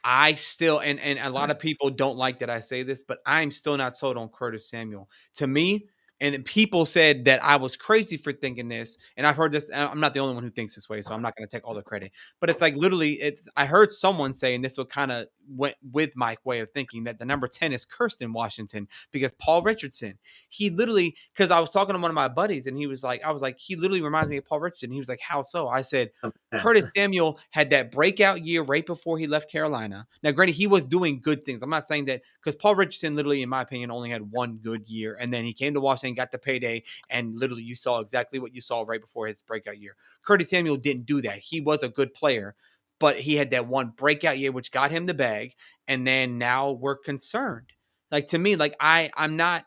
I still and a lot of people don't like that I say this, but I'm still not sold on Curtis Samuel. To me, and people said that I was crazy for thinking this, and I've heard this. I'm not the only one who thinks this way, so I'm not going to take all the credit. But it's like literally, it's. I heard someone say, and this will kind of went with my way of thinking that the number 10 is Kirsten Washington because Paul Richardson. He literally, because I was talking to one of my buddies, and he was like, I was like, he literally reminds me of Paul Richardson. He was like, how so? I said, Curtis Samuel had that breakout year right before he left Carolina. Now, granted, he was doing good things. I'm not saying that because Paul Richardson, literally, in my opinion, only had one good year. And then he came to Washington, got the payday, and literally you saw exactly what you saw right before his breakout year. Curtis Samuel didn't do that. He was a good player, but he had that one breakout year, which got him the bag. And then now we're concerned. Like to me, like I'm not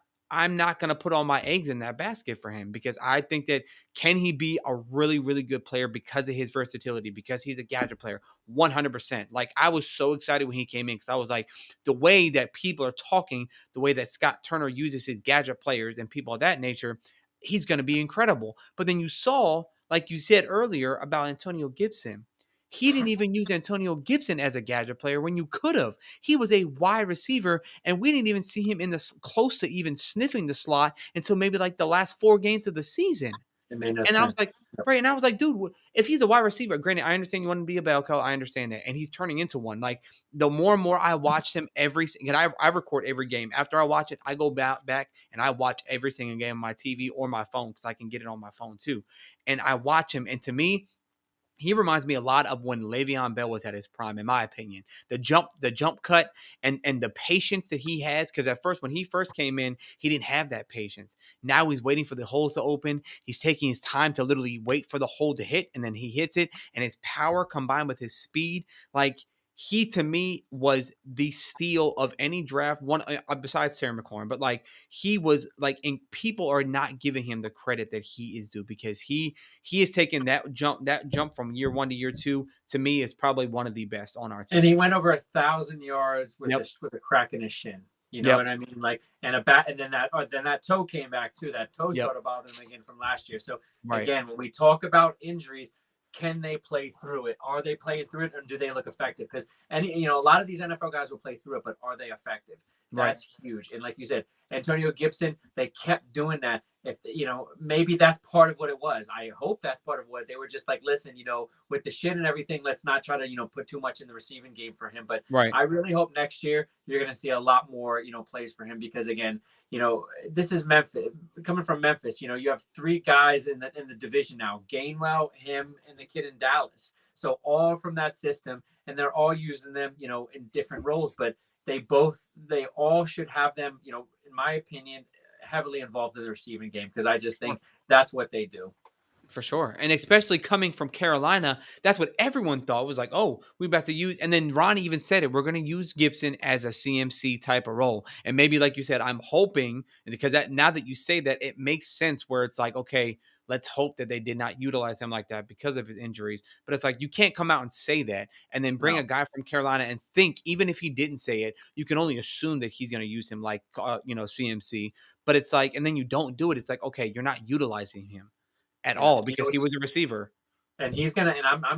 going to put all my eggs in that basket for him because I think that can he be a really, really good player because of his versatility, because he's a gadget player? 100%. Like, I was so excited when he came in because I was like, the way that people are talking, the way that Scott Turner uses his gadget players and people of that nature, he's going to be incredible. But then you saw, like you said earlier about Antonio Gibson, he didn't even use Antonio Gibson as a gadget player when you could have. He was a wide receiver, and we didn't even see him in the close to even sniffing the slot until maybe like the last 4 games of the season. it made no And I was sense. like, right. And I was like, dude, if he's a wide receiver, granted, I understand you want to be a bell cow. I understand that. And he's turning into one. Like, the more and more I watched him and I record every game. After I watch it, I go back and I watch every single game on my TV or my phone because I can get it on my phone too. And I watch him. And to me, he reminds me a lot of when Le'Veon Bell was at his prime, in my opinion. The jump cut and the patience that he has. Because at first, when he first came in, he didn't have that patience. Now he's waiting for the holes to open. He's taking his time to literally wait for the hole to hit, and then he hits it. And his power combined with his speed, like he to me was the steal of any draft one besides Terry McLaurin. But like he was like, and people are not giving him the credit that he is due because he has taken that jump from year one to year two. To me, is probably one of the best on our And team. he went over 1,000 yards with Yep. a crack in his shin. You know Yep. what I mean? Like, and a bat, and then that toe came back too. That toe Yep. started bothering him again from last year. So Right. again, when we talk about injuries, can they play through it? Are they playing through it, and do they look effective? Because a lot of these NFL guys will play through it, but are they effective? Right. That's huge. And like you said, Antonio Gibson, they kept doing that. If maybe that's part of what it was. I hope that's part of what they were just like. Listen, with the shit and everything, let's not try to put too much in the receiving game for him. But Right. I really hope next year you're going to see a lot more plays for him because again, this is Memphis coming from Memphis. You have three guys in the division now: Gainwell, him, and the kid in Dallas. So all from that system, and they're all using them, in different roles. But they all should have them, in my opinion, heavily involved in the receiving game because I just Sure. think that's what they do. For sure. And especially coming from Carolina, that's what everyone thought was like, oh, we about to use. And then Ronnie even said it. We're going to use Gibson as a CMC type of role. And maybe, like you said, I'm hoping because that now that you say that, it makes sense where it's like, okay, let's hope that they did not utilize him like that because of his injuries. But it's like, you can't come out and say that and then bring No, a guy from Carolina and think, even if he didn't say it, you can only assume that he's going to use him like, CMC. But it's like, and then you don't do it. It's like, okay, you're not utilizing him at yeah, all and because he was a receiver. I'm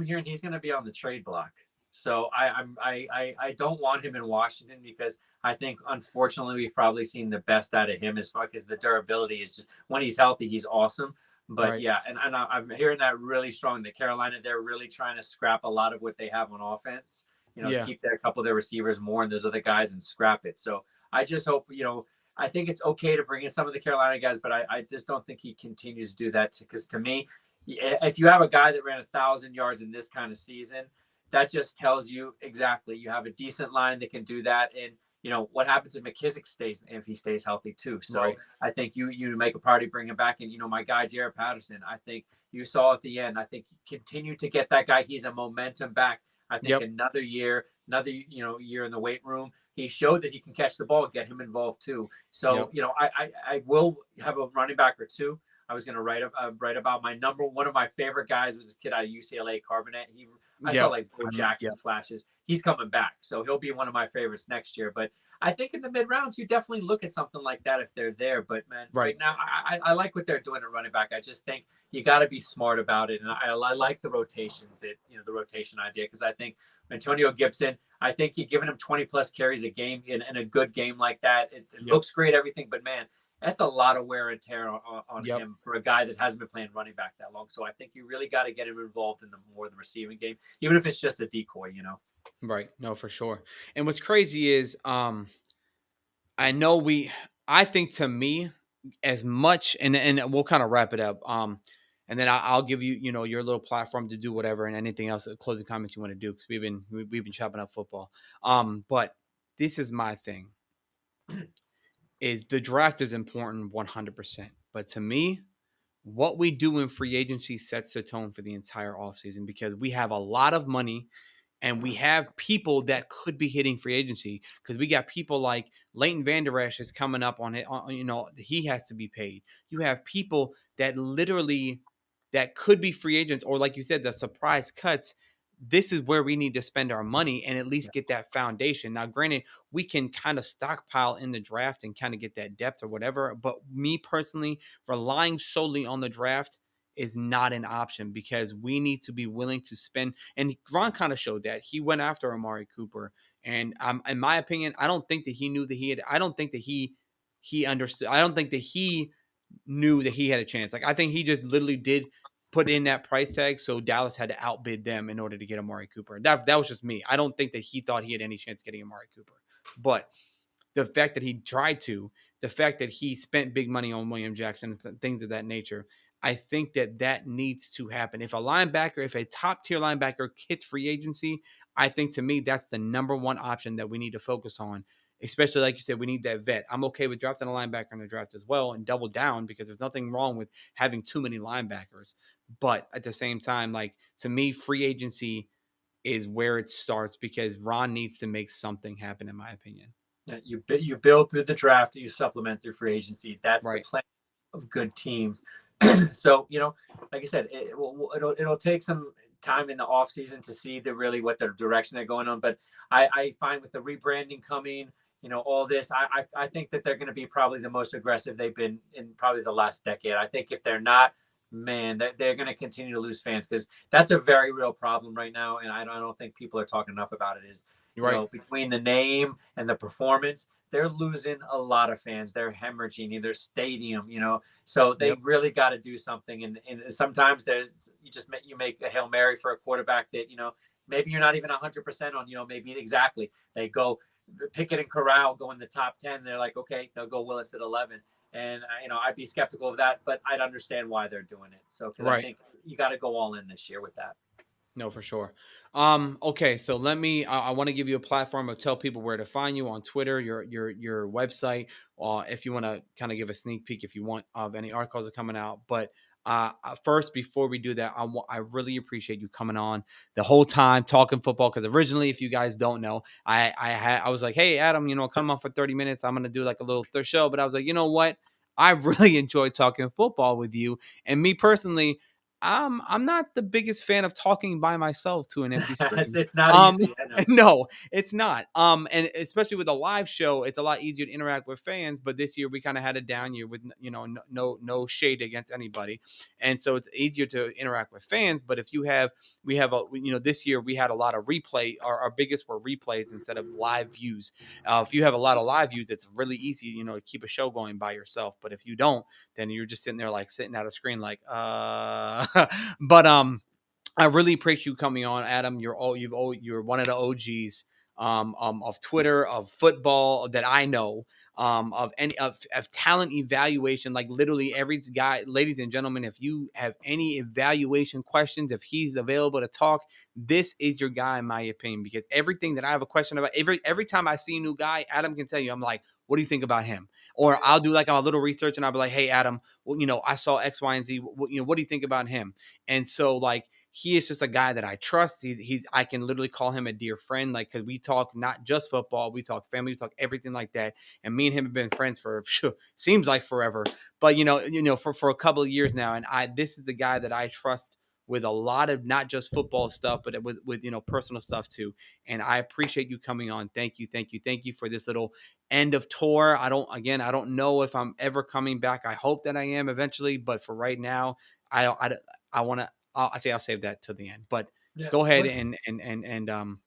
hearing he's gonna be on the trade block. So I don't want him in Washington because I think unfortunately we've probably seen the best out of him as far as the durability is just when he's healthy he's awesome. But Right. yeah, and I'm hearing that really strong. That Carolina they're really trying to scrap a lot of what they have on offense. Yeah. Keep a couple of their receivers more and those other guys and scrap it. So I just hope I think it's okay to bring in some of the Carolina guys, but I just don't think he continues to do that because to me, if you have a guy that ran 1,000 yards in this kind of season, that just tells you exactly you have a decent line that can do that. And what happens if McKissick stays if he stays healthy too. So Right. I think you make a priority bring him back. And my guy Jared Patterson, I think you saw at the end. I think you continue to get that guy. He's a momentum back. I think Yep. another year, year in the weight room. He showed that he can catch the ball, get him involved too. So Yep. I will have a running back or two. I was going to write about my number one of my favorite guys was a kid out of UCLA, Carbonet. I saw Yep. like Bo Yep. Jackson flashes. He's coming back, so he'll be one of my favorites next year. But I think in the mid rounds, you definitely look at something like that if they're there. But man, right Right. now, I like what they're doing at running back. I just think you got to be smart about it, and I like the rotation the rotation idea because I think Antonio Gibson. I think you're giving him 20 plus carries a game in a good game like that. It Yep. looks great, everything, but man, that's a lot of wear and tear on Yep. him for a guy that hasn't been playing running back that long. So I think you really got to get him involved in the receiving game, even if it's just a decoy, you know. Right. No, for sure. And what's crazy is I know I think to me as much and we'll kind of wrap it up. And then I'll give you, your little platform to do whatever and anything else, closing comments you want to do because we've been chopping up football. But this is my thing: is the draft is important 100%. But to me, what we do in free agency sets the tone for the entire offseason because we have a lot of money and we have people that could be hitting free agency because we got people like Leighton Vander Esch is coming up on it. He has to be paid. You have people that literally that could be free agents or like you said, the surprise cuts. This is where we need to spend our money and at least get that foundation. Now, granted, we can kind of stockpile in the draft and kind of get that depth or whatever. But me personally, relying solely on the draft is not an option because we need to be willing to spend. And Ron kind of showed that he went after Amari Cooper, and in my opinion, I don't think that he knew that he had. I don't think that he understood. I don't think that he knew that he had a chance. Like I think he just literally did put in that price tag, so Dallas had to outbid them in order to get Amari Cooper. That was just me. I don't think that he thought he had any chance getting Amari Cooper, but the fact that he tried to, the fact that he spent big money on William Jackson, things of that nature. I think that that needs to happen. If a top tier linebacker hits free agency, I think to me that's the number one option that we need to focus on. Especially like you said, we need that vet. I'm okay with drafting a linebacker in the draft as well and double down because there's nothing wrong with having too many linebackers. But at the same time, like to me, free agency is where it starts because Ron needs to make something happen, in my opinion. You build through the draft, you supplement through free agency. That's the Right. plan of good teams. So like I said, it'll take some time in the off season to see what their direction they're going on. But I find with the rebranding coming, all this, I think that they're going to be probably the most aggressive they've been in probably the last decade. I think if they're not, man, they're going to continue to lose fans because that's a very real problem right now, and I don't think people are talking enough about it. Is You're right. between the name and the performance, they're losing a lot of fans. They're hemorrhaging in their stadium, so they Yep. really got to do something. And sometimes you make a Hail Mary for a quarterback that, maybe you're not even 100% on, maybe exactly. They go Pickett and Corral go in the top 10. They're like, okay, they'll go Willis at 11. And, I'd be skeptical of that, but I'd understand why they're doing it. So, because I Right. think you got to go all in this year with that. No, for sure. Okay, so let me. I want to give you a platform to tell people where to find you on Twitter, your website. If you want to kind of give a sneak peek, if you want, of any articles that are coming out. But first, before we do that, I really appreciate you coming on the whole time talking football. Because originally, if you guys don't know, I was like, hey Adam, come on for 30 minutes. I'm gonna do like a little show. But I was like, you know what? I really enjoy talking football with you, and me personally. I'm not the biggest fan of talking by myself to an empty screen. It's not Um, easy. I know. no, it's not. And especially with a live show, it's a lot easier to interact with fans. But this year we kind of had a down year with no shade against anybody, and so it's easier to interact with fans. But if we have this year we had a lot of replay. Our biggest were replays instead of live views. If you have a lot of live views, it's really easy to keep a show going by yourself. But if you don't, then you're just sitting there like sitting at a screen like but I really appreciate you coming on, Adam. You're one of the OGs of Twitter, of football that I know, of any of talent evaluation. Like literally every guy, ladies and gentlemen, if you have any evaluation questions, if he's available to talk, this is your guy, in my opinion. Because everything that I have a question about, every time I see a new guy, Adam can tell you, I'm like, what do you think about him? Or I'll do like a little research and I'll be like, hey, Adam, well, I saw X, Y, and Z. What do you think about him? And so like he is just a guy that I trust. I can literally call him a dear friend, like because we talk not just football, we talk family, we talk everything like that. And me and him have been friends for seems like forever. But for a couple of years now, and this is the guy that I trust with a lot of not just football stuff, but with personal stuff too. And I appreciate you coming on. Thank you, thank you, thank you for this little end of tour. I don't know if I'm ever coming back. I hope that I am eventually, but for right now, I want to. I'll save that to the end. But Yeah. go ahead What and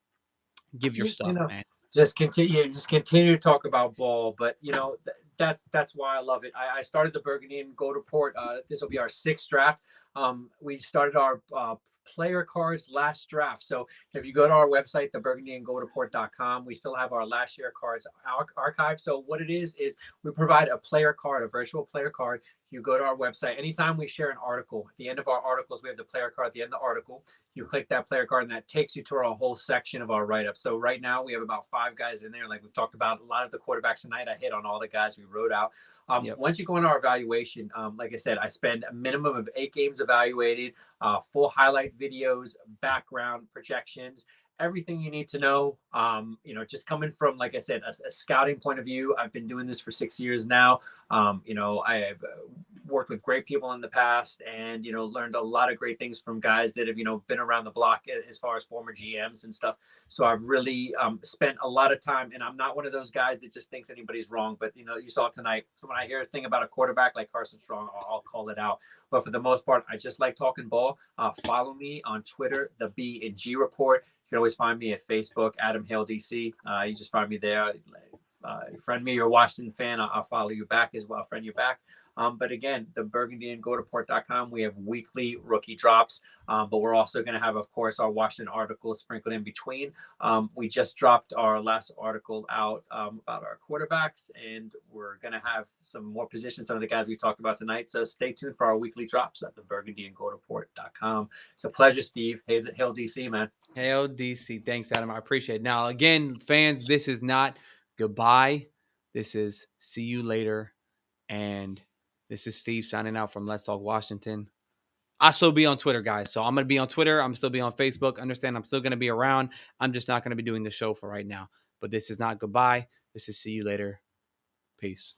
give your you stuff, know, man. just continue to talk about ball. But that's why I love it. I started the Burgundy and Gold Report. This will be our sixth draft. We started our player cards last draft. So if you go to our website, theburgundyandgoldreport.com, we still have our last year cards archived. So what it is we provide a player card, a virtual player card. You go to our website. Anytime we share an article, at the end of our articles, we have the player card at the end of the article. You click that player card, and that takes you to our whole section of our write-up. So right now we have about 5 guys in there. Like we've talked about a lot of the quarterbacks tonight. I hit on all the guys we wrote out. Yep. Once you go into our evaluation, like I said, I spend a minimum of 8 games evaluated, full highlight videos, background projections, everything you need to know. Just coming from, like I said, a scouting point of view. I've been doing this for 6 years now. I have worked with great people in the past, and learned a lot of great things from guys that have been around the block as far as former GMs and stuff. So I've really spent a lot of time, and I'm not one of those guys that just thinks anybody's wrong. But you saw tonight. So when I hear a thing about a quarterback like Carson Strong, I'll call it out. But for the most part, I just like talking ball. Follow me on Twitter, the B and G Report. You can always find me at Facebook, Adam Hale DC. You just find me there. Friend me, you're a Washington fan, I'll follow you back as well, friend you back. But again, the burgundyandgoldreport.com, we have weekly rookie drops, but we're also going to have, of course, our Washington articles sprinkled in between. We just dropped our last article out about our quarterbacks, and we're going to have some more positions, some of the guys we talked about tonight. So stay tuned for our weekly drops at the burgundyandgoldreport.com. It's a pleasure, Steve. Hail DC, man. Hail DC. Thanks, Adam. I appreciate it. Now, again, fans, this is not goodbye. This is see you later. And this is Steve signing out from Let's Talk Washington. I'll still be on Twitter, guys. So I'm going to be on Twitter. I'm still be on Facebook. Understand I'm still going to be around. I'm just not going to be doing the show for right now. But this is not goodbye. This is see you later. Peace.